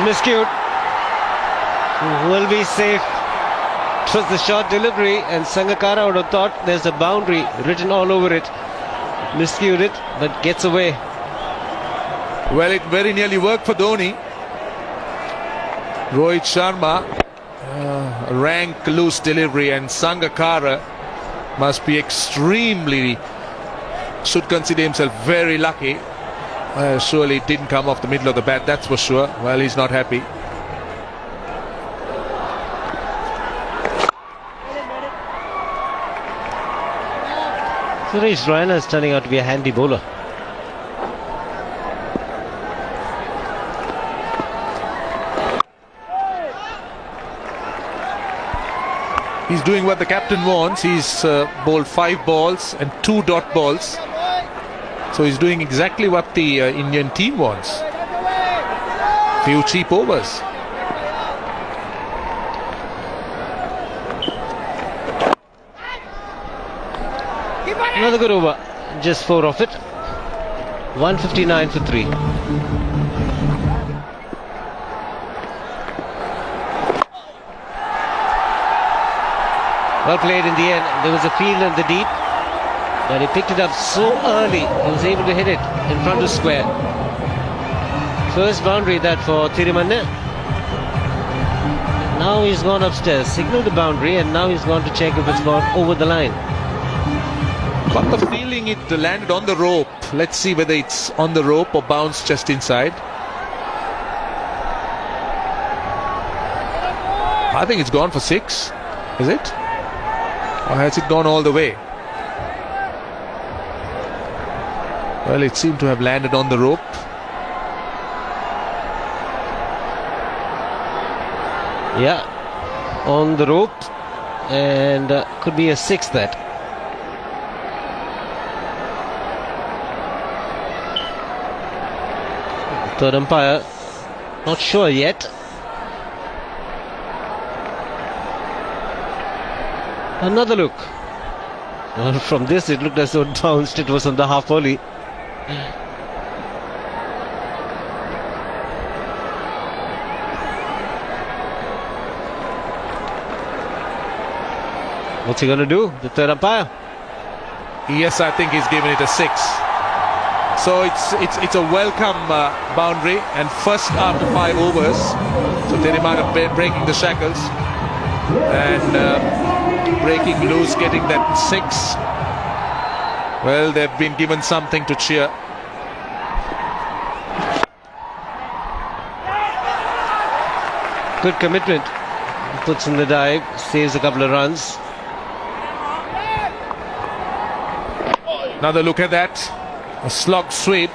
Miscued. Will be safe. It was the short delivery, and Sangakkara would have thought there's a boundary written all over it. Miscued it, but gets away. Well, it very nearly worked for Dhoni. Rohit Sharma, rank loose delivery, and Sangakkara must be should consider himself very lucky. Surely it didn't come off the middle of the bat, that's for sure. Well, he's not happy. Suresh Raina is turning out to be a handy bowler. He's doing what the captain wants. He's bowled 5 balls and 2 dot balls. So he's doing exactly what the Indian team wants. Few cheap overs. Another good over. Just 4 off it. 159 for 3. Well played in the end. There was a field in the deep, but he picked it up so early. He was able to hit it in front of square. First boundary that for Thirumanne. Now he's gone upstairs, signaled the boundary, and now he's gone to check if it's gone over the line. Got the feeling it landed on the rope. Let's see whether it's on the rope or bounced just inside. I think it's gone for 6. Is it? Or has it gone all the way? Well, it seemed to have landed on the rope. Yeah, on the rope, and could be a 6 that. Third umpire, not sure yet. Another look. From this, it looked as though it bounced. It was on the half volley. What's he going to do? The third umpire? Yes, I think he's given it a 6. So it's a welcome boundary, and first after 5 overs. So Therimana breaking the shackles and breaking loose, getting that 6. Well, they've been given something to cheer. Good commitment. Puts in the dive, saves a couple of runs. Another look at that. A slog sweep.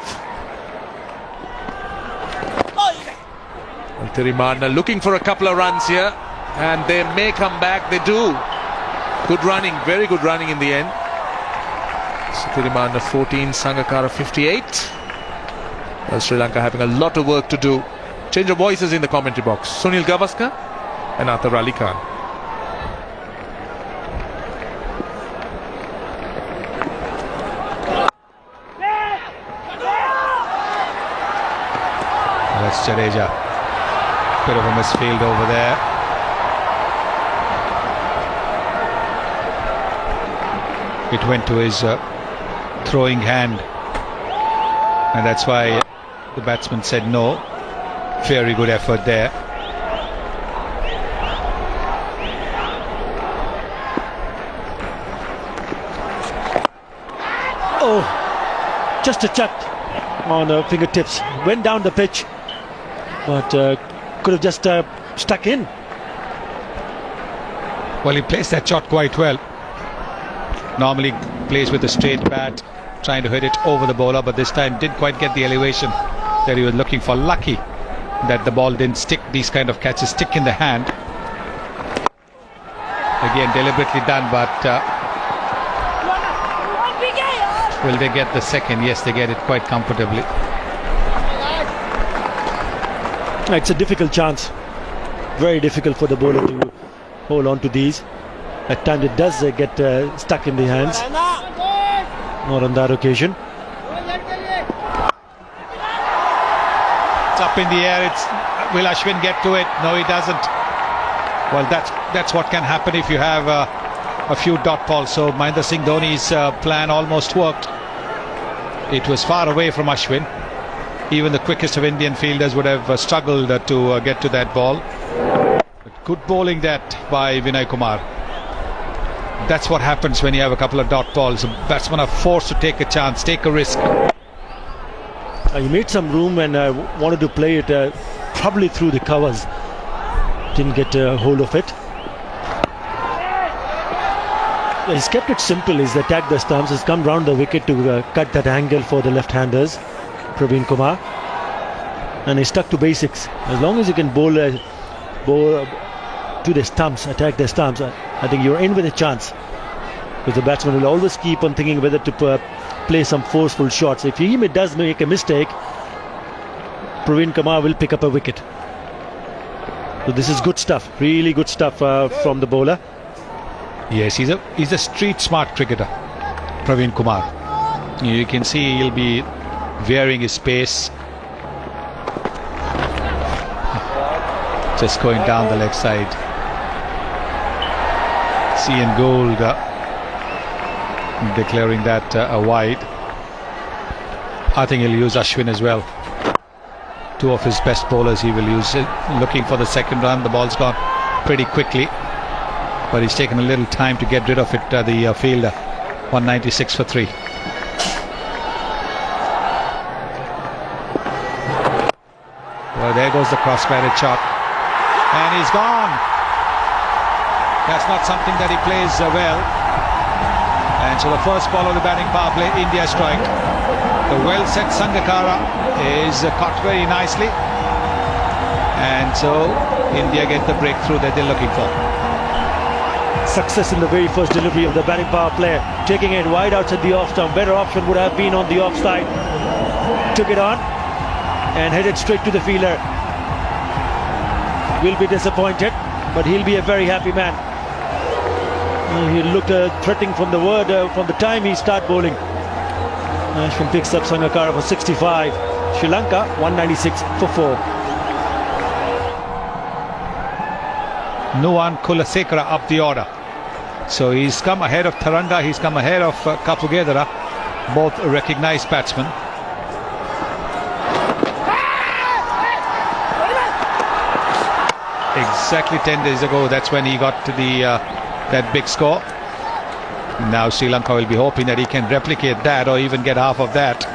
Therimana looking for a couple of runs here, and they may come back. They do. Good running, very good running in the end. So Therimana 14, Sangakkara 58. Well, Sri Lanka having a lot of work to do. Change of voices in the commentary box. Sunil Gavaskar and Athar Ali Khan. That's Jadeja. Bit of a misfield over there. It went to his throwing hand, and that's why the batsman said no. Very good effort there. Oh, just a chuck on fingertips. Went down the pitch, but could have just stuck in. Well, he placed that shot quite well. Normally plays with a straight bat, trying to hit it over the bowler, but this time didn't quite get the elevation that he was looking for. Lucky that the ball didn't stick. These kind of catches stick in the hand. Again, deliberately done, but will they get the second? Yes, they get it quite comfortably. It's a difficult chance. Very difficult for the bowler to hold on to these. At times it does get stuck in the hands. Not on that occasion. It's up in the air. Will Ashwin get to it? No, he doesn't. Well, that's what can happen if you have a few dot balls. So Mahendra Singh Dhoni's plan almost worked. It was far away from Ashwin. Even the quickest of Indian fielders would have struggled to get to that ball. But good bowling that by Vinay Kumar. That's what happens when you have a couple of dot balls. Batsmen are forced to take a chance, take a risk. He made some room and wanted to play it probably through the covers. Didn't get a hold of it. He's kept it simple. He's attacked the stumps. He's come round the wicket to cut that angle for the left-handers, Praveen Kumar. And he stuck to basics. As long as you can bowl to the stumps, attack the stumps, I think you're in with a chance. Because the batsman will always keep on thinking whether to play some forceful shots. If he does make a mistake, Praveen Kumar will pick up a wicket. So this is good stuff, really good stuff from the bowler. Yes, he's a street smart cricketer, Praveen Kumar. You can see he'll be varying his pace. Just going down the leg side. C and Gold declaring that a wide. I think he'll use Ashwin as well. Two of his best bowlers he will use. Looking for the second run. The ball's gone pretty quickly, but he's taken a little time to get rid of it, the fielder. 196 for 3. Well, there goes the cross-batted shot, and he's gone. That's not something that he plays well. And so the first ball of the batting power play, India strike. The well-set Sangakkara is caught very nicely, and so India get the breakthrough that they're looking for. Success in the very first delivery of the batting power play, taking it wide outside the off stump. Better option would have been on the off side. Took it on and headed straight to the fielder. Will be disappointed, but he'll be a very happy man. He looked threatening from the time he started bowling. Ashwin picks up Sangakkara for 65. Sri Lanka 196 for 4. Nuwan Kulasekara up the order. So he's come ahead of Tharanga, he's come ahead of Kapugedera, both recognised batsmen. Exactly 10 days ago, that's when he got to that big score. Now Sri Lanka will be hoping that he can replicate that or even get half of that.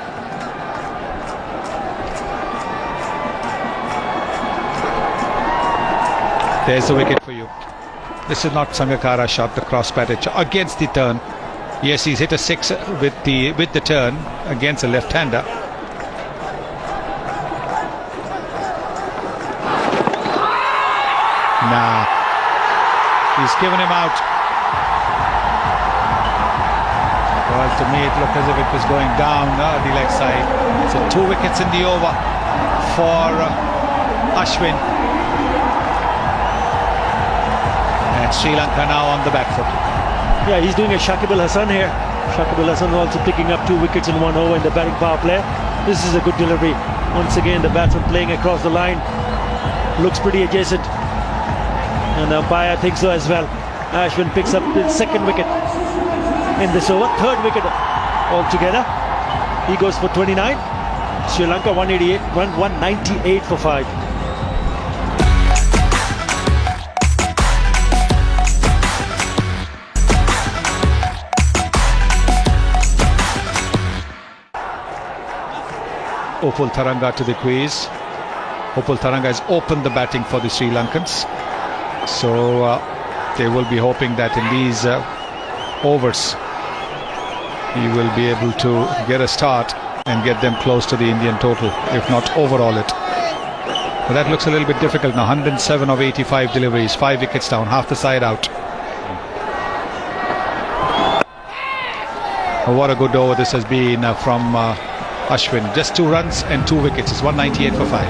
There's the wicket for you. This is not Sangakkara shot, the cross patch against the turn. Yes, he's hit a 6 with the turn against a left-hander. Nah, he's given him out. Well, to me it looked as if it was going down the leg side. So 2 wickets in the over for Ashwin. And Sri Lanka now on the back foot. Yeah, he's doing a Shakib Al Hasan here. Shakib Al Hasan also picking up 2 wickets in 1 over in the batting power play. This is a good delivery. Once again, the batsman playing across the line. Looks pretty adjacent. And the umpire thinks so as well. Ashwin picks up the 2nd wicket in this over. 3rd wicket altogether. He goes for 29. Sri Lanka 198 for 5. Upul Tharanga to the crease. Upul Tharanga has opened the batting for the Sri Lankans. So they will be hoping that in these overs he will be able to get a start and get them close to the Indian total, if not overall it. But that looks a little bit difficult now. 107 of 85 deliveries, 5 wickets down, half the side out. What a good over this has been from Ashwin. Just 2 runs and 2 wickets. It's 198 for 5.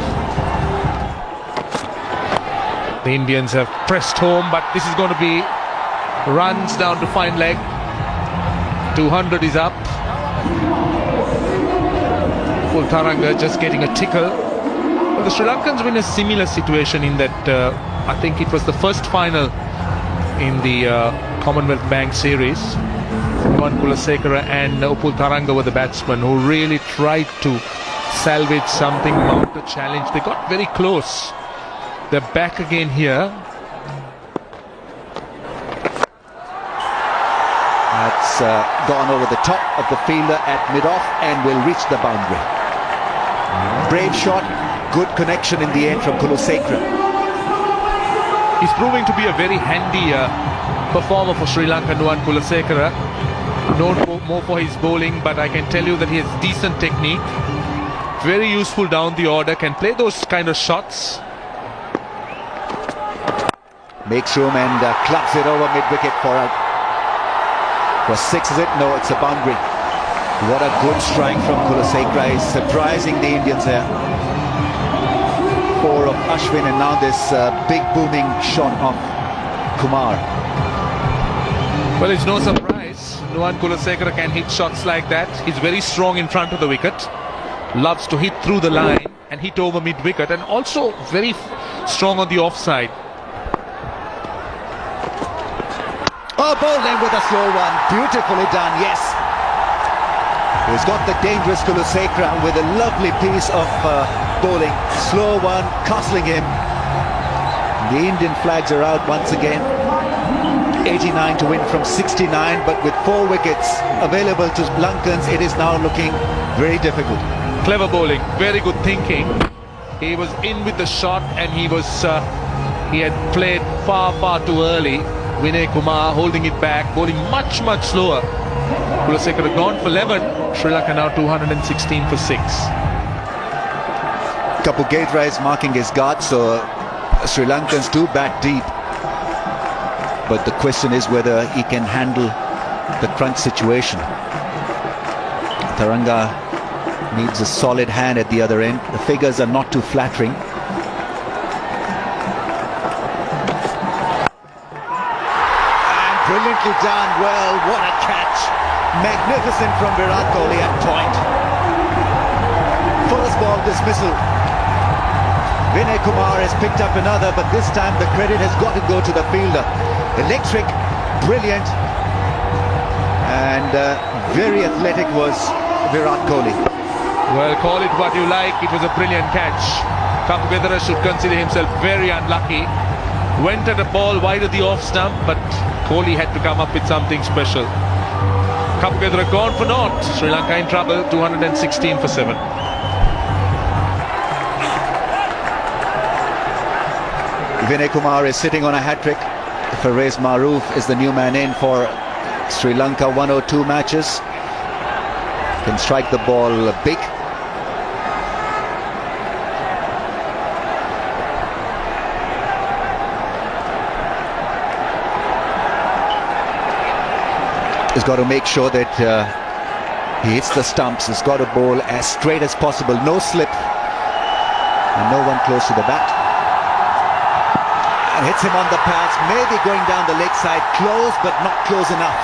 The Indians have pressed home, but this is going to be runs down to fine leg. 200 is up. Full Tharanga just getting a tickle. But the Sri Lankans were in a similar situation in that I think it was the first final in the Commonwealth Bank series. Nuwan Kulasekara and Upul Tharanga were the batsmen who really tried to salvage something, mount a challenge. They got very close. They're back again here. That's gone over the top of the fielder at mid-off and will reach the boundary. Brave shot, good connection in the end from Kulasekara. He's proving to be a very handy performer for Sri Lanka, Nuwan Kulasekara. Known more for his bowling, but I can tell you that he has decent technique. Very useful down the order, can play those kind of shots. Makes room and clubs it over mid-wicket for 6, is it? No, it's a boundary. What a good strike from Kulasekara. He's surprising the Indians here. 4 of Ashwin and now this big booming shot of Kumar. Well, it's no surprise. Nuwan Kulasekara can hit shots like that. He's very strong in front of the wicket. Loves to hit through the line and hit over mid-wicket, and also very strong on the offside. Oh, bowled in with a slow one. Beautifully done, yes. He's got the dangerous Kulasekara with a lovely piece of bowling. Slow one, castling him. The Indian flags are out once again. 89 to win from 69, but with 4 wickets available to Lankans, it is now looking very difficult. Clever bowling, very good thinking. He was in with the shot and he had played far too early. Vinay Kumar holding it back, bowling much slower. Kulasekara gone for 11. Sri Lanka now 216 for 6. Kapugedera is marking his guard, so Sri Lankans do bat deep. But the question is whether he can handle the crunch situation. Tharanga needs a solid hand at the other end. The figures are not too flattering. And brilliantly done. Well, what a catch. Magnificent from Virat Kohli at point. First ball dismissal. Vinay Kumar has picked up another, but this time the credit has got to go to the fielder. Electric, brilliant, and very athletic was Virat Kohli. Well, call it what you like, it was a brilliant catch. Kapugedara should consider himself very unlucky. Went at a ball wide of the off stump, but Kohli had to come up with something special. Kapugedara gone for naught. Sri Lanka in trouble, 216 for 7. Vinay Kumar is sitting on a hat-trick. Pervez Maroof is the new man in for Sri Lanka. 102 matches. Can strike the ball big. He's got to make sure that he hits the stumps. He's got to bowl as straight as possible. No slip. And no one close to the bat. And hits him on the pads, maybe going down the leg side, close but not close enough.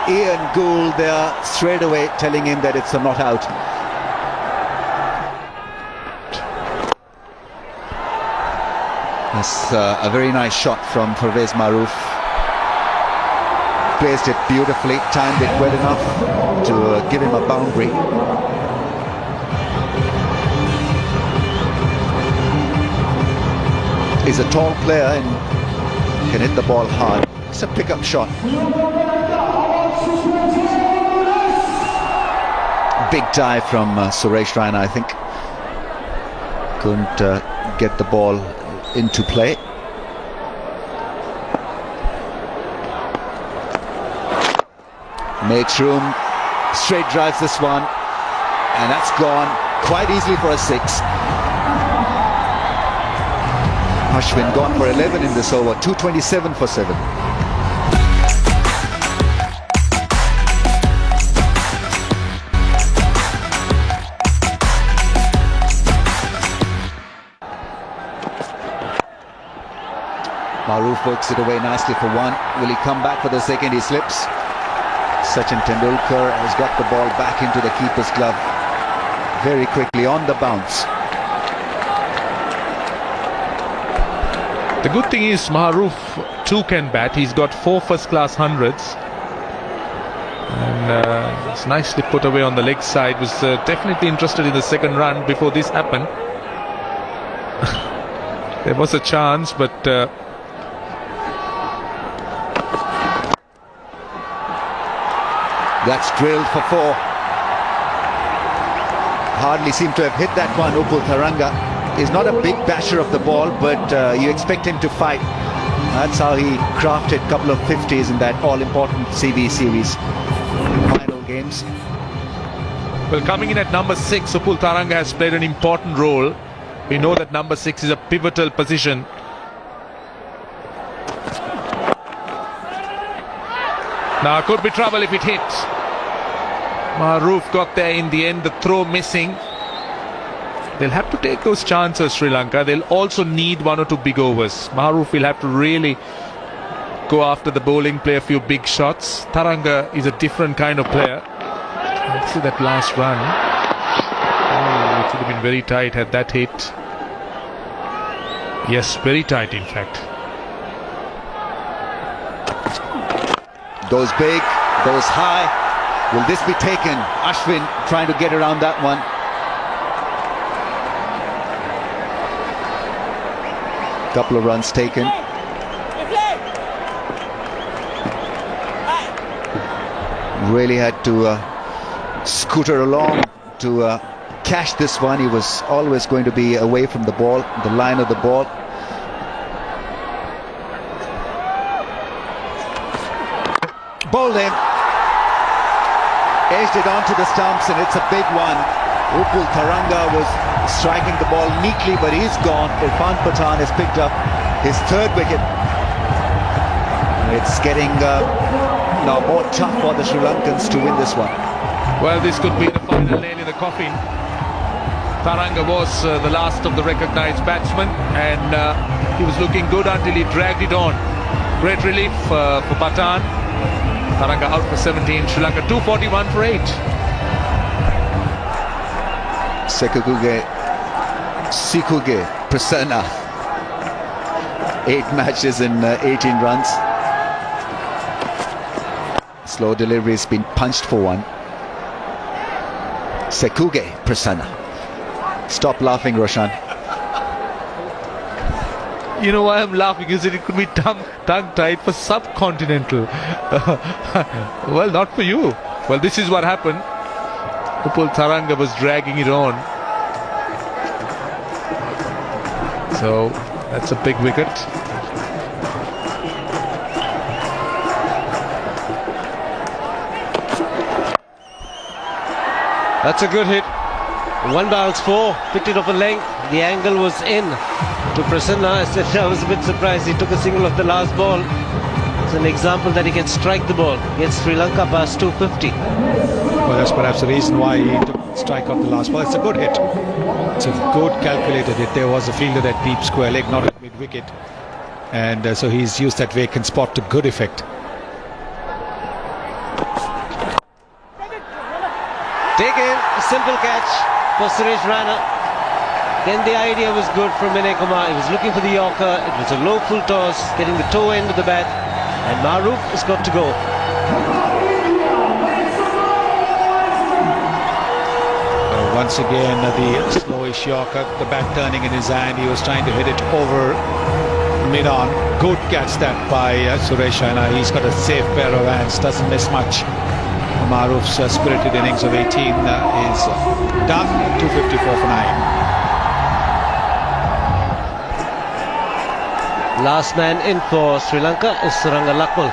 Ian Gould there straight away telling him that it's a not out. That's a very nice shot from Pervez Maroof. Placed it beautifully, timed it well enough to give him a boundary. He's a tall player and can hit the ball hard. It's a pickup shot. Big dive from Suresh Raina, I think. Couldn't get the ball into play. Makes room, straight drives this one, and that's gone quite easily for a 6. Ashwin gone for 11 in this over, 227 for 7. Maroof works it away nicely for 1. Will he come back for the second? He slips. Sachin Tendulkar has got the ball back into the keeper's glove very quickly on the bounce. The good thing is Maroof too can bat. He's got 4 first-class hundreds. And it's nicely put away on the leg side. Was definitely interested in the second run before this happened. There was a chance, but that's drilled for 4. Hardly seemed to have hit that one. Upul Tharanga is not a big basher of the ball, but you expect him to fight. That's how he crafted a couple of 50s in that all-important CV series final games. well, coming in at number 6, Upul Tharanga has played an important role. We know that number 6 is a pivotal position. Now could be trouble if it hits. Maroof got there in the end, the throw missing. They'll have to take those chances, Sri Lanka. They'll also need 1 or 2 big overs. Maroof will have to really go after the bowling, play a few big shots. Tharanga is a different kind of player. Let's see that last run. Oh, it would have been very tight had that hit. Yes, very tight in fact. Goes big, goes high. Will this be taken? Ashwin trying to get around that one. Couple of runs taken. Really had to scooter along to catch this one. He was always going to be away from the ball, the line of the ball. Bowled him. Edged it onto the stumps, and it's a big one. Upul Tharanga was striking the ball neatly, but he's gone. Irfan Pathan has picked up his 3rd wicket. It's getting now more tough for the Sri Lankans to win this one. Well, this could be the final nail in the coffin. Tharanga was the last of the recognised batsmen, and he was looking good until he dragged it on. Great relief for Pathan. Taranga out for 17. Sri Lanka 241 for 8. Sikuge Prasanna. 8 matches in 18 runs. Slow delivery has been punched for 1. Sekuge Prasanna. Stop laughing, Roshan. You know why I'm laughing? Is it could be tongue-tied for subcontinental. Well, not for you. Well, this is what happened. Upul Taranga was dragging it on. So that's a big wicket. That's a good hit. 1 bounce 4, picked it off a length. The angle was in to Prasanna. I was a bit surprised. He took a single off the last ball. It's an example that he can strike the ball. Gets Sri Lanka past 250. Well, that's perhaps the reason why he took strike off the last ball. It's a good hit. It's a good calculated hit. There was a fielder at deep square leg, not at mid wicket, and so he's used that vacant spot to good effect. Taken, a simple catch for Suresh Raina. Then the idea was good from Vinay Kumar. He was looking for the Yorker. It was a low full toss, getting the toe end of the bat, and Maruf has got to go. Once again, the slowish Yorker, the bat turning in his hand. He was trying to hit it over mid-on. Good catch that by Suresh Raina. He's got a safe pair of hands, doesn't miss much. Maruf's spirited innings of 18 is done. 254 for 9. Last man in for Sri Lanka is Suranga Lakmal.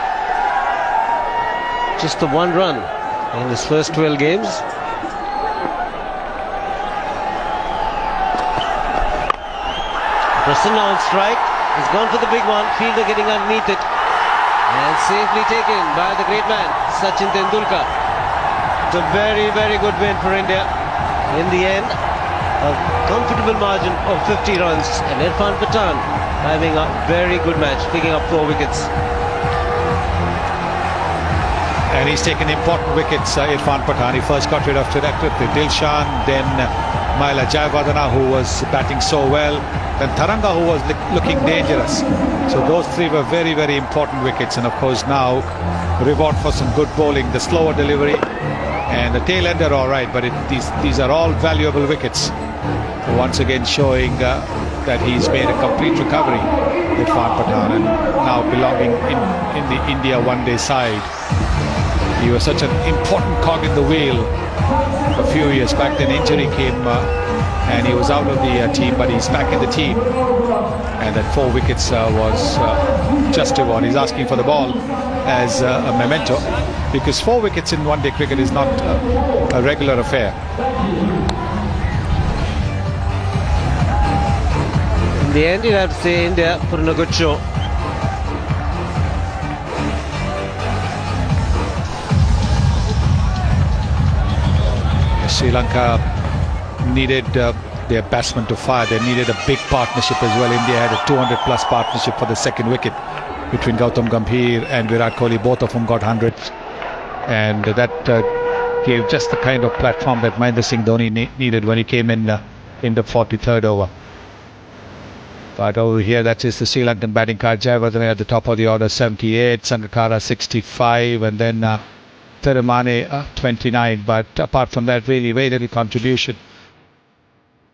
Just the 1 run in his first 12 games. Prasanna on strike. He's gone for the big one. Fielder getting underneath it. And safely taken by the great man, Sachin Tendulkar. It's a very, very good win for India. In the end, a comfortable margin of 50 runs. And Irfan Pathan having a very good match, picking up 4 wickets. And he's taken important wickets, Irfan Pathan. He first got rid of Dilshan, then Mahela Jayawardene, who was batting so well, then Taranga, who was looking dangerous. So those 3 were very, very important wickets. And of course now, reward for some good bowling, the slower delivery, and the tail end are all right, but these are all valuable wickets. Once again showing that he's made a complete recovery, Irfan Pathan, and now belonging in the India one-day side. He was such an important cog in the wheel a few years back. Then injury came and he was out of the team, but he's back in the team. And that 4 wickets was just reward. He's asking for the ball as a memento, because 4 wickets in one-day cricket is not a regular affair. In the end, you have to say India put in a good show. Sri Lanka needed their batsmen to fire. They needed a big partnership as well. India had a 200+ partnership for the second wicket between Gautam Gambhir and Virat Kohli. Both of them got hundreds, and that gave just the kind of platform that Mahendra Singh Dhoni needed when he came in the 43rd over. But over here, that is the Sri Lankan batting card. Jayawardene at the top of the order, 78, Sangakkara 65, and then Thirumalai 29. But apart from that, really very little contribution.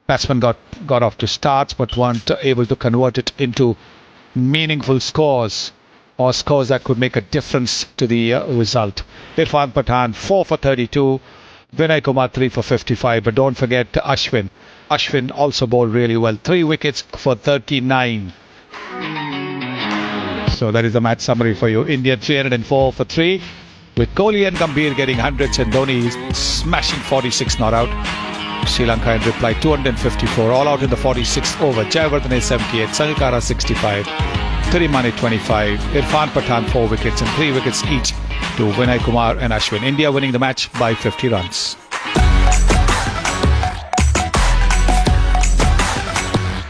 Batsmen got off to starts, but weren't able to convert it into meaningful scores, or scores that could make a difference to the result. Irfan Pathan 4 for 32, Vinay Kumar 3 for 55. But don't forget Ashwin. Ashwin also bowled really well. 3 wickets for 39. So that is the match summary for you. India 304 for 3, with Kohli and Gambhir getting hundreds and Dhoni smashing 46 not out. Sri Lanka in reply 254, all out in the 46th over. Jayawardene 78, Sangakkara 65, Thirumalai 25, Irfan Pathan 4 wickets and 3 wickets each to Vinay Kumar and Ashwin. India winning the match by 50 runs.